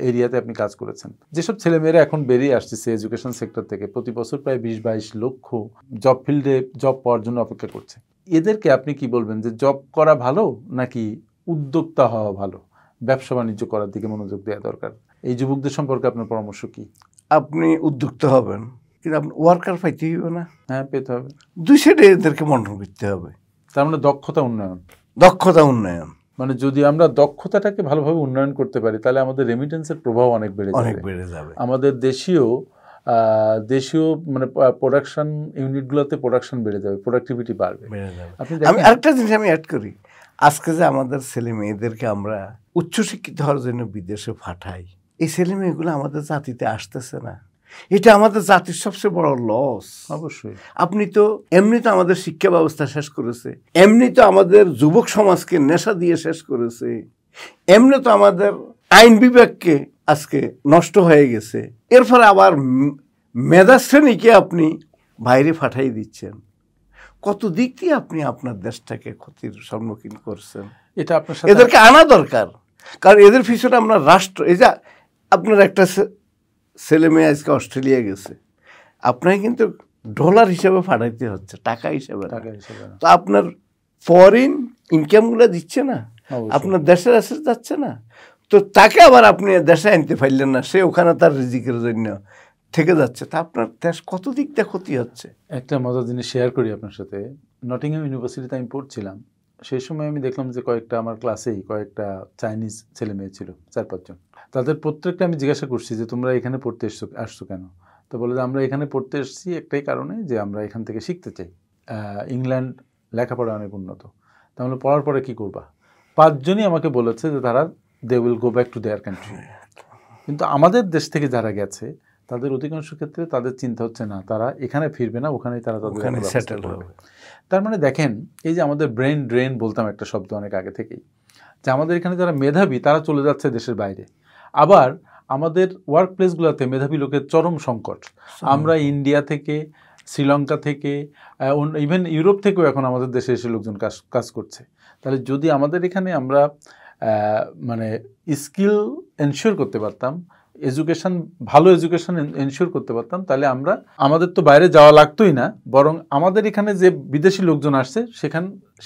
এরিয়াতে আপনি কাজ করেছেন। যেসব ছেলেমেয়েরা এখন বেরিয়ে আসতেছে এডুকেশন সেক্টর থেকে, প্রতি বছর প্রায় 20-22 লক্ষ জব ফিল্ডে জব পাওয়ার জন্য অপেক্ষা করছে, এদেরকে আপনি কি বলবেন যে জব করা ভালো নাকি উদ্যোক্তা হওয়া ভালো, ব্যবসা বাণিজ্য করার দিকে মনোযোগ দেওয়া দরকার? এই যুবকদের সম্পর্কে আপনার পরামর্শ কি? আপনি উদ্যোক্তা হবেন, কিন্তু আপনি ওয়ার্কার পাইতে হবে না। হ্যাঁ, পেতে হবে। দুই সাইডে এদেরকে মন্থন করতে হবে। তার মানে দক্ষতা উন্নয়ন, মানে যদি আমরা দক্ষতাটাকে ভালোভাবে উন্নয়ন করতে পারি, তাহলে আমাদের রেমিটেন্সের প্রভাব অনেক বেড়ে যাবে। আমাদের দেশীয় মানে প্রোডাকশন ইউনিটগুলোতে প্রোডাকশন বেড়ে যাবে, প্রোডাক্টিভিটি বাড়বে। আমি আরেকটা জিনিস আমি অ্যাড করি, আজকে যে আমাদের ছেলে মেয়েদেরকে আমরা উচ্চশিক্ষিত হওয়ার জন্য বিদেশে পাঠাই, এই ছেলে মেয়েগুলো আমাদের জাতিতে আসতেছে না। এটা আমাদের জাতির সবচেয়ে বড় লস। অবশ্যই। আপনি তো এমনি তো আমাদের শিক্ষা ব্যবস্থা শেষ করেছে, এমনি তো আমাদের যুবক সমাজকে নেশা দিয়ে শেষ করেছে, এমনি তো আমাদের আইন বিভাগকে আজকে নষ্ট হয়ে গেছে। এর ফলে আবার মেধাশ্রেণীকে আপনি বাইরে পাঠাই দিচ্ছেন। কত দিক দিয়ে আপনি আপনার দেশটাকে ক্ষতির সম্মুখীন করছেন। এটা আপনার এদেরকে আনা দরকার, কারণ এদের পিছনে আপনার রাষ্ট্র, এই যে আপনার একটা ছেলে মেয়ে আজকে অস্ট্রেলিয়া গেছে, আপনাকে কিন্তু ডলার হিসাবে পাঠাইতে হচ্ছে, টাকা হিসাবে। তো আপনার ফরেন ইনকামগুলো দিচ্ছে না, আপনার দেশের অ্যাসেট যাচ্ছে না, তো তাকে আবার আপনি দেশে আনতে পারলেন না, সে ওখানে তার রিজিকের জন্য থেকে যাচ্ছে। তা আপনার দেশ কত দিক দিয়ে ক্ষতি হচ্ছে। একটা মজার জিনিস শেয়ার করি আপনার সাথে। নটিংহাম ইউনিভার্সিটিতে আমি পড়ছিলাম, সেই সময় আমি দেখলাম যে আমার ক্লাসেই কয়েকটা চাইনিজ ছেলে মেয়ে ছিল, 4-5 জন। তাদের প্রত্যেকটা আমি জিজ্ঞাসা করছি যে তোমরা এখানে পড়তে আসছো কেন? তো বলে যে আমরা এখানে পড়তে এসেছি একটাই কারণে, যে আমরা এখান থেকে শিখতে চাই। ইংল্যান্ড লেখাপড়া অনেক উন্নত। তাহলে পড়ার পরে কী করবা? 5 জনই আমাকে বলেছে যে তারা they will go back to their country. কিন্তু আমাদের দেশ থেকে যারা গেছে তাদের অধিকাংশ ক্ষেত্রে তাদের চিন্তা হচ্ছে না, তারা এখানে ফিরবে না, ওখানেই তারা তাদের সেটেল হবে। তার মানে দেখেন, এই যে আমাদের ব্রেন ড্রেন বলতাম একটা শব্দ অনেক আগে থেকেই, যে আমাদের এখানে যারা মেধাবী তারা চলে যাচ্ছে দেশের বাইরে। আবার আমাদের ওয়ার্ক প্লেসগুলোতে মেধাবী লোকের চরম সংকট। আমরা ইন্ডিয়া থেকে, শ্রীলঙ্কা থেকে, ইভেন ইউরোপ থেকেও এখন আমাদের দেশে এসে লোকজন কাজ করছে। তাহলে যদি আমাদের এখানে আমরা মানে স্কিল এনশিওর করতে পারতাম, ভালো এডুকেশন এনশিওর করতে পারতাম, তাহলে আমাদের তো বাইরে যাওয়া লাগতোই না, বরং আমাদের এখানে যে বিদেশি লোকজন আসছে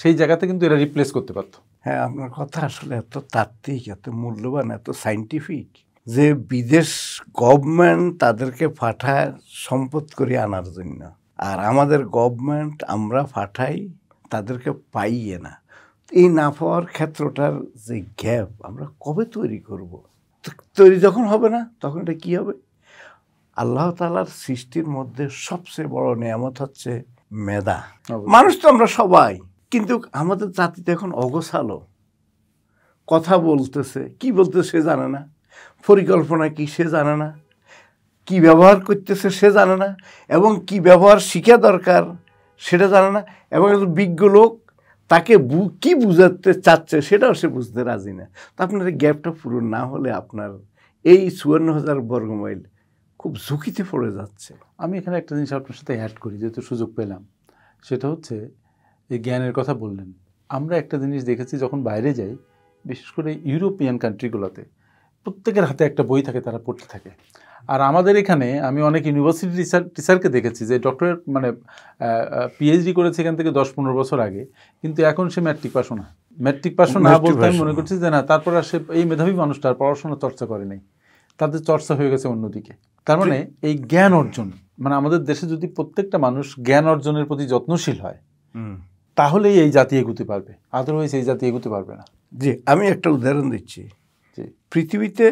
সেই জায়গাতে কিন্তু এরা রিপ্লেস করতে পারতো। হ্যাঁ, আপনার কথা আসলে এত তাত্ত্বিক, এত মূল্যবান, এত সাইন্টিফিক, যে বিদেশ গভর্নমেন্ট তাদেরকে পাঠায় সম্পদ করে আনার জন্য, আর আমাদের গভর্নমেন্ট আমরা পাঠাই তাদেরকে পাইয়ে না। এই না পাওয়ার ক্ষেত্রটার যে গ্যাপ আমরা কবে তৈরি করব? তৈরি যখন হবে না, তখন এটা কী হবে? আল্লাহ তাআলার সৃষ্টির মধ্যে সবচেয়ে বড় নেয়ামত হচ্ছে মেধা। মানুষ তো আমরা সবাই, কিন্তু আমাদের জাতিতে এখন অগোছালো। কথা বলতেছে, কি বলতেছে সে জানে না, পরিকল্পনা কি সে জানে না, কি ব্যবহার করতেছে সে জানে না, এবং কি ব্যবহার শিখা দরকার সেটা জানে না, এবং একজন বিজ্ঞ লোক তাকে কি বুঝাতে চাচ্ছে সেটাও সে বুঝতে রাজি না। তো আপনার এই গ্যাপটা পূরণ না হলে আপনার এই 54,000 বর্গমাইল খুব ঝুঁকিতে পড়ে যাচ্ছে। আমি এখানে একটা জিনিস আপনার সাথে অ্যাড করি, যেহেতু সুযোগ পেলাম, সেটা হচ্ছে এই জ্ঞানের কথা বললেন। আমরা একটা জিনিস দেখেছি, যখন বাইরে যাই, বিশেষ করে ইউরোপিয়ান কান্ট্রিগুলোতে প্রত্যেকের হাতে একটা বই থাকে, তারা পড়তে থাকে। আর আমাদের এখানে আমি অনেক ইউনিভার্সিটি টিচারকে দেখেছি যে ডক্টরেট মানে পিএইচডি করেছে এখান থেকে 10-15 বছর আগে, কিন্তু এখন সে ম্যাট্রিক পাসও না বলতে আমি মনে করছি যে না, তারপর আর সে এই মেধাবী মানুষটার পড়াশোনা চর্চা করে নাই। তাদের চর্চা হয়ে গেছে অন্যদিকে। তার মানে এই জ্ঞান অর্জন, মানে আমাদের দেশে যদি প্রত্যেকটা মানুষ জ্ঞান অর্জনের প্রতি যত্নশীল হয় তাহলেই এই জাতি এগোতে পারবে, আদারওয়াইজ এই জাতি এগোতে পারবে না। জি, আমি একটা উদাহরণ দিচ্ছি। পৃথিবীতে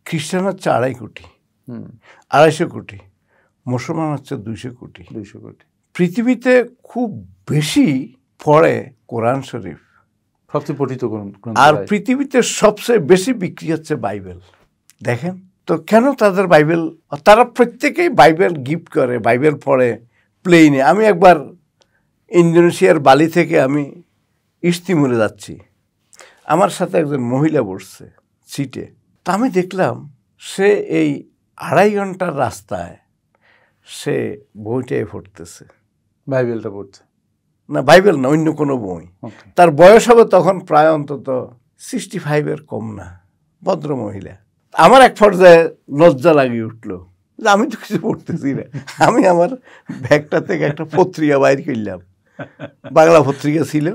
খ্রিস্টান হচ্ছে 2.5 কোটি, 250 কোটি, মুসলমান হচ্ছে 200 কোটি। পৃথিবীতে খুব বেশি পড়ে কোরআন শরীফ, সবচেয়ে পঠিত গ্রন্থ, আর পৃথিবীতে সবচেয়ে বেশি বিক্রি হচ্ছে বাইবেল। দেখেন তো কেন তাদের বাইবেল, তারা প্রত্যেকেই বাইবেল গিফট করে, বাইবেল পড়ে প্লেনে। আমি একবার ইন্দোনেশিয়ার বালি থেকে আমি ইস্তিমুরে যাচ্ছি, আমার সাথে একজন মহিলা বসছে সিটে। তা আমি দেখলাম সে এই 2.5 ঘন্টার রাস্তায় সে বইটাই পড়তেছে, বাইবেলটা পড়ছে না, বাইবেল না, অন্য কোনো বই। তার বয়স হবে তখন প্রায় অন্তত 65-এর কম না, ভদ্র মহিলা। আমার এক পর্যায়ে লজ্জা লাগিয়ে উঠলো যে আমি তো কিছু পড়তেছি না। আমি আমার ব্যাগটা থেকে একটা পত্রিকা বাইর করলাম, বাংলা পত্রিকা ছিল,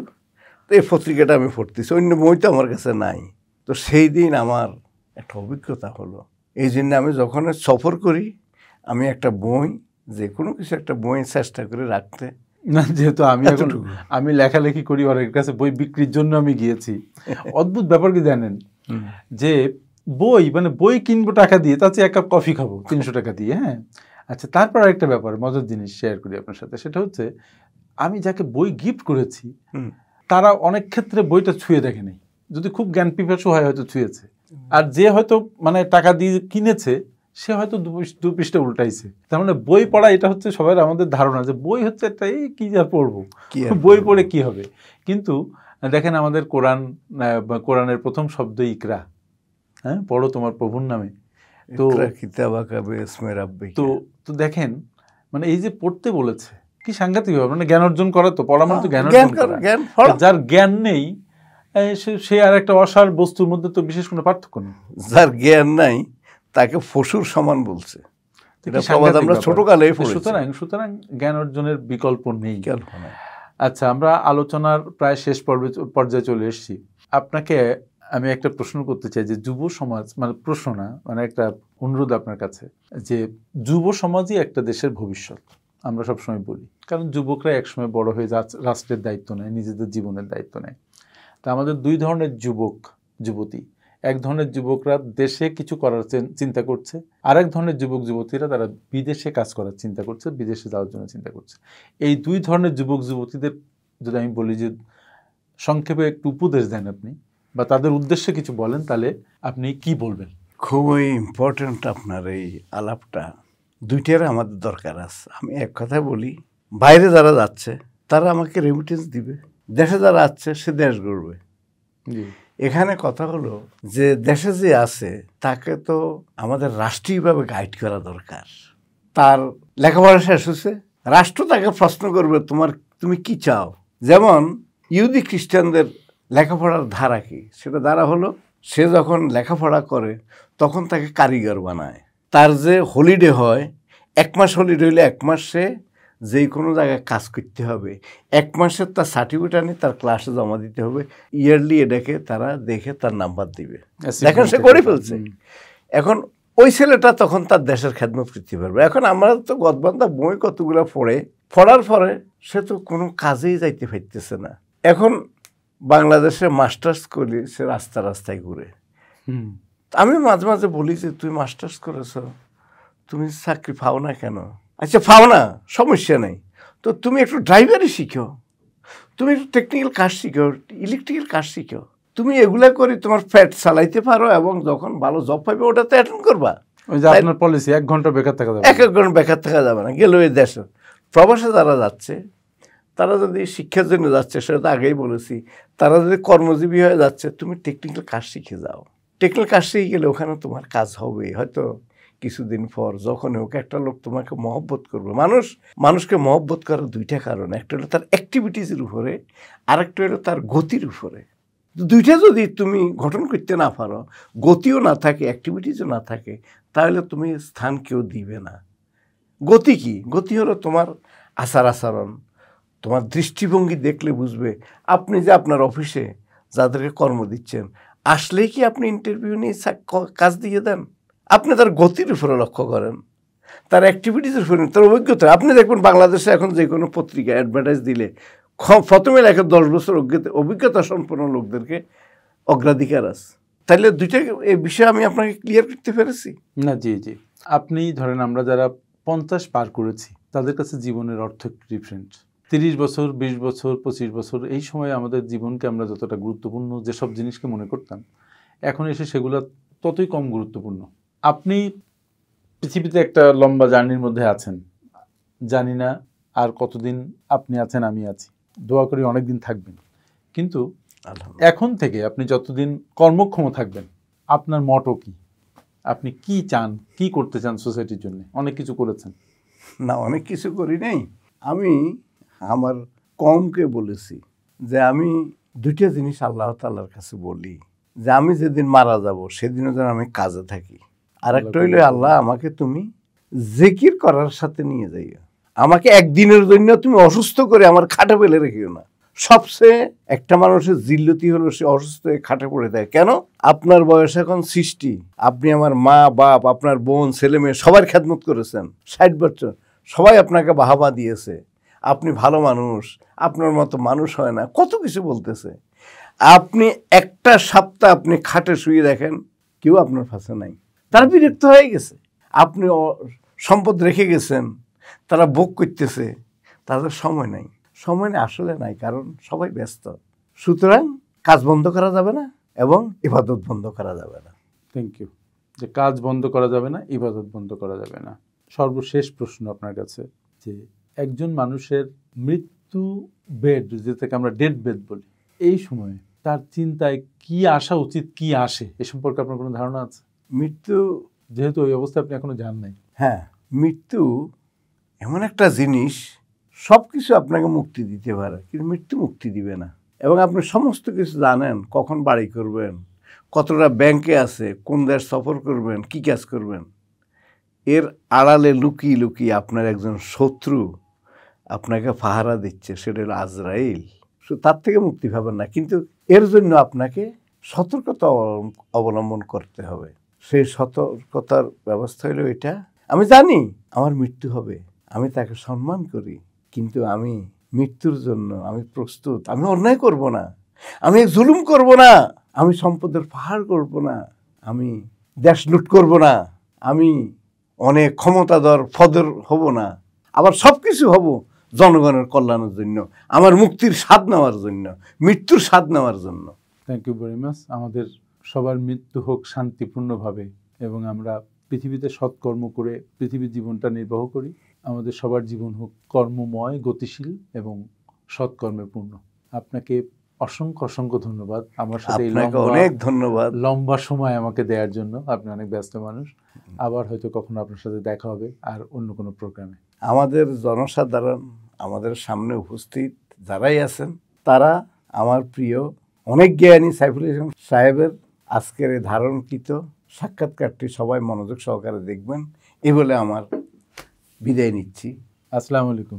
তো এই পত্রিকাটা আমি পড়তেছি, অন্য বই তো আমার কাছে নাই। তো সেই দিন আমার একটা অভিজ্ঞতা হলো। এই জন্য আমি যখন সফর করি আমি একটা বই, যে কোনো কিছু একটা বই চেষ্টা করে রাখতে। না, যেহেতু আমি লেখালেখি করি, অনেকের কাছে বই বিক্রির জন্য আমি গিয়েছি। অদ্ভুত ব্যাপার কি জানেন, যে বই, মানে বই কিনবো টাকা দিয়ে, তার চেয়ে 1 কাপ কফি খাবো 300 টাকা দিয়ে। হ্যাঁ, আচ্ছা, তারপর আরেকটা ব্যাপার, মজার জিনিস শেয়ার করি আপনার সাথে। সেটা হচ্ছে আমি যাকে বই গিফট করেছি তারা অনেক ক্ষেত্রে বইটা ছুঁয়ে দেখে নেই। যদি খুব জ্ঞান পিপাসু হয় হয়তো ছুঁয়েছে, আর যে হয়তো মানে টাকা দিয়ে কিনেছে সে হয়তো 2 পৃষ্ঠা উল্টাইছে। তার মানে বই পড়া, এটা হচ্ছে সবার আমাদের ধারণা যে বই হচ্ছে একটা এই কি যা পড়বো, বই পড়ে কি হবে। কিন্তু দেখেন আমাদের কোরআনের প্রথম শব্দ ইকরা, হ্যাঁ, পড়ো তোমার প্রভুর নামে। তো তো দেখেন, মানে এই যে পড়তে বলেছে, কি সাংঘাতিক ব্যাপার। মানে জ্ঞান অর্জন করা, তো পড়া মানে তো জ্ঞান অর্জন করা। যার জ্ঞান নেই সে আর একটা অসার বস্তুর মধ্যে তো বিশেষ কোনো পার্থক্য নেই। যার জ্ঞান নাই তাকে পশুর সমান বলছে, সুতরাং জ্ঞান অর্জনের বিকল্প নেই। আচ্ছা, আমরা আলোচনার প্রায় শেষ পর্যায়ে চলে এসেছি। আপনাকে আমি একটা প্রশ্ন করতে চাই যে যুব সমাজ, মানে প্রশ্ন না, মানে একটা অনুরোধ আপনার কাছে, যে যুব সমাজই একটা দেশের ভবিষ্যৎ। আমরা সবসময় বলি, কারণ যুবকরা একসময় বড় হয়ে রাষ্ট্রের দায়িত্ব নেয়, নিজেদের জীবনের দায়িত্ব নেয়। তা আমাদের 2 ধরনের যুবক যুবতী। এক ধরনের যুবকরা দেশে কিছু করার চিন্তা করছে, আর এক ধরনের যুবক যুবতীরা তারা বিদেশে কাজ করার চিন্তা করছে, বিদেশে যাওয়ার জন্য চিন্তা করছে। এই 2 ধরনের যুবক যুবতীদের যদি আমি বলি যে সংক্ষেপে একটু উপদেশ দেন আপনি, বা তাদের উদ্দেশ্যে কিছু বলেন, তাহলে আপনি কি বলবেন? খুবই ইম্পর্টেন্ট আপনার এই আলাপটা। 2টার আমাদের দরকার আছে। আমি এক কথা বলি, বাইরে যারা যাচ্ছে তারা আমাকে রেমিটেন্স দিবে, দেশে যারা আছে সে দেশ গড়বে। এখানে কথা হলো যে দেশে যে আছে তাকে তো আমাদের রাষ্ট্রীয়ভাবে গাইড করা দরকার। তার লেখাপড়া শেষ হচ্ছে, রাষ্ট্র তাকে প্রশ্ন করবে তুমি কি চাও। যেমন ইহুদি খ্রিস্টানদের লেখাপড়ার ধারা কি, সেটা ধারা হলো সে যখন লেখাপড়া করে তখন তাকে কারিগর বানায়। তার যে হলিডে হয়, 1 মাস হলিডে হইলে 1 মাস সে যে কোনো জায়গায় কাজ করতে হবে, 1 মাসের তার সার্টিফিকেট আনি তার ক্লাসে জমা দিতে হবে, ইয়ারলি এটাকে তারা দেখে তার নাম্বার দিবে, দেখেন সে করে ফেলছে। এখন ওই ছেলেটা তখন তার দেশের খেদমত করতে পারবে। এখন আমরা তো গদবান্ধা বই কতগুলো পড়ার পরে সে তো কোনো কাজেই যাইতে পারতেছে না। এখন বাংলাদেশে মাস্টার্স করলে সে রাস্তায় ঘুরে। আমি মাঝে মাঝে বলি যে তুই মাস্টার্স করেছ, তুমি চাকরি পাও না কেন? আচ্ছা, পাও না, সমস্যা নেই, তো তুমি একটু ড্রাইভারই শিখো, তুমি একটু টেকনিক্যাল কাজ শিখো, ইলেকট্রিক্যাল কাজ শিখো, তুমি এগুলা করে তোমার ফ্যাট চালাইতে পারো এবং যখন ভালো জব পাইবে ওটাতে অ্যাটেন্ড করবা। আপনার পলিসি 1 ঘন্টা বেকার থাকা যাবে, 1 ঘন্টা বেকার থাকা যাবে না। গেলে ওই দেশে প্রবাসে যারা যাচ্ছে, তারা যদি শিক্ষার জন্য যাচ্ছে, সেটা তো আগেই বলেছি, তারা যদি কর্মজীবী হয়ে যাচ্ছে, তুমি টেকনিক্যাল কাজ শিখে যাও। টেকনিক্যাল কাজ শিখে গেলে ওখানে তোমার কাজ হবে। হয়তো কিছুদিন পর যখন হোক একটা লোক তোমাকে মহব্বত করবে। মানুষকে মহব্বত করার 2টা কারণ, একটা হলো তার অ্যাক্টিভিটিসের উপরে, আরেকটা হলো তার গতির উপরে। 2টা যদি তুমি গঠন করতে না পারো, গতিও না থাকে, অ্যাক্টিভিটিসও না থাকে, তাহলে তুমি স্থান কেউ দিবে না। গতি কি? গতি হলো তোমার আচরণ, তোমার দৃষ্টিভঙ্গি দেখলে বুঝবে। আপনি যে আপনার অফিসে যাদেরকে কর্ম দিচ্ছেন, আসলেই কি আপনি ইন্টারভিউ নিয়ে কাজ দিয়ে দেন? আপনি তার গতির উপরে লক্ষ্য করেন, তার অ্যাক্টিভিটিসের উপরে, তার অভিজ্ঞতা। আপনি দেখবেন বাংলাদেশে এখন যে কোনো পত্রিকা অ্যাডভার্টাইজ দিলে প্রথমে লেখে 10 বছর অভিজ্ঞতা সম্পন্ন লোকদেরকে অগ্রাধিকার আছে। তাহলে দুইটা এই বিষয়ে আমি আপনাকে ক্লিয়ার করতে পেরেছি না? জি জি। আপনি ধরেন আমরা যারা 50 পার করেছি তাদের কাছে জীবনের অর্থ একটু ডিফারেন্ট। 30 বছর, 20 বছর, 25 বছর এই সময় আমাদের জীবনকে আমরা যতটা গুরুত্বপূর্ণ যেসব জিনিসকে মনে করতাম, এখন এসে সেগুলো ততই কম গুরুত্বপূর্ণ। আপনি পৃথিবীতে একটা লম্বা জার্নির মধ্যে আছেন, জানি না আর কতদিন আপনি আছেন, আমি আছি, দোয়া করি অনেক দিন থাকবেন। কিন্তু এখন থেকে আপনি যতদিন কর্মক্ষম থাকবেন, আপনার মটো কি? আপনি কি চান, কি করতে চান সোসাইটির জন্য? অনেক কিছু করেছেন না? অনেক কিছু করি নাই। আমি আমার কমকে বলেছি যে আমি দুইটা জিনিস আল্লাহ তাআলার কাছে বলি, যে আমি যেদিন মারা যাব সেদিনও যেন আমি কাজে থাকি। আর একটা হইলো, আল্লাহ আমাকে তুমি জিকির করার সাথে নিয়ে যাইও, আমাকে একদিনের জন্য তুমি অসুস্থ করে আমার খাটে ফেলে রেখিও না। সবচেয়ে একটা মানুষের জিল্লতি হলো সে অসুস্থ হয়ে খাটে পড়ে দেয়। কেন? আপনার বয়স এখন 60, আপনি আমার মা বাপ, আপনার বোন, ছেলে মেয়ে সবার খেদমত করেছেন 60 বছর, সবাই আপনাকে বাহাবা দিয়েছে, আপনি ভালো মানুষ, আপনার মতো মানুষ হয় না, কত কিছু বলতেছে। আপনি একটা সপ্তাহ আপনি খাটে শুয়ে দেখেন, কেউ আপনার পাশে নাই, তারা বিরক্ত হয়ে গেছে। আপনি সম্পদ রেখে গেছেন, তারা ভোগ করতেছে, তাদের সময় নাই। সময় আসলে নাই, কারণ সবাই ব্যস্ত। সুতরাং কাজ বন্ধ করা যাবে না এবং ইবাদত বন্ধ করা যাবে না। Thank you. যে কাজ বন্ধ করা যাবে না, ইবাদত বন্ধ করা যাবে না। সর্বশেষ প্রশ্ন আপনার কাছে, যে একজন মানুষের মৃত্যু বেড, যেটাকে আমরা ডেড বেড বলি, এই সময়ে তার চিন্তায় কি আসা উচিত, কি আসে, এ সম্পর্কে আপনার কোনো ধারণা আছে? মৃত্যু, যেহেতু ওই অবস্থায় আপনি এখনো জান নাই। হ্যাঁ, মৃত্যু এমন একটা জিনিস, সব কিছু আপনাকে মুক্তি দিতে পারে, কিন্তু মৃত্যু মুক্তি দিবে না। এবং আপনি সমস্ত কিছু জানেন, কখন বাড়ি করবেন, কতটা ব্যাংকে আছে, কোন দেশ সফর করবেন, কি কাজ করবেন, এর আড়ালে লুকিয়ে লুকিয়ে আপনার একজন শত্রু আপনাকে পাহারা দিচ্ছে, সেটা হলো আজরাইল। তার থেকে মুক্তি পাবেন না, কিন্তু এর জন্য আপনাকে সতর্কতা অবলম্বন করতে হবে। সেই সতর্কতার ব্যবস্থা হলো এটা, আমি জানি আমার মৃত্যু হবে, আমি তাকে সম্মান করি, কিন্তু আমি মৃত্যুর জন্য আমি প্রস্তুত। আমি অন্যায় করব না, আমি জুলুম করব না, আমি সম্পদের পাহাড় করব না, আমি দেশ লুট করব না, আমি অনেক ক্ষমতাধর ফদর হব না, আবার সব কিছু হব জনগণের কল্যাণের জন্য, আমার মুক্তির স্বাদ নেওয়ার জন্য, মৃত্যুর স্বাদ নেওয়ার জন্য। Thank you very much. আমাদের সবার মৃত্যু হোক শান্তিপূর্ণভাবে, এবং আমরা পৃথিবীতে সৎকর্ম করে পৃথিবীর জীবনটা নির্বাহ করি। আমাদের সবার জীবন হোক কর্মময়, গতিশীল এবং সৎকর্মে পূর্ণ। আপনাকে অসংখ্য অসংখ্য ধন্যবাদ আমার সাথে এই অনেক ধন্যবাদ লম্বা সময় আমাকে দেওয়ার জন্য। আপনি অনেক ব্যস্ত মানুষ। আবার হয়তো কখনো আপনার সাথে দেখা হবে আর অন্য কোনো প্রোগ্রামে। আমাদের জনসাধারণ, আমাদের সামনে উপস্থিত যারাই আছেন, তারা আমার প্রিয় অনেক জ্ঞানী সাইফুল ইসলাম সাহেবের আজকের এই ধারণকৃত সাক্ষাৎকারটি সবাই মনোযোগ সহকারে দেখবেন, এই বলে আমার বিদায় নিচ্ছি। আসসালামু আলাইকুম।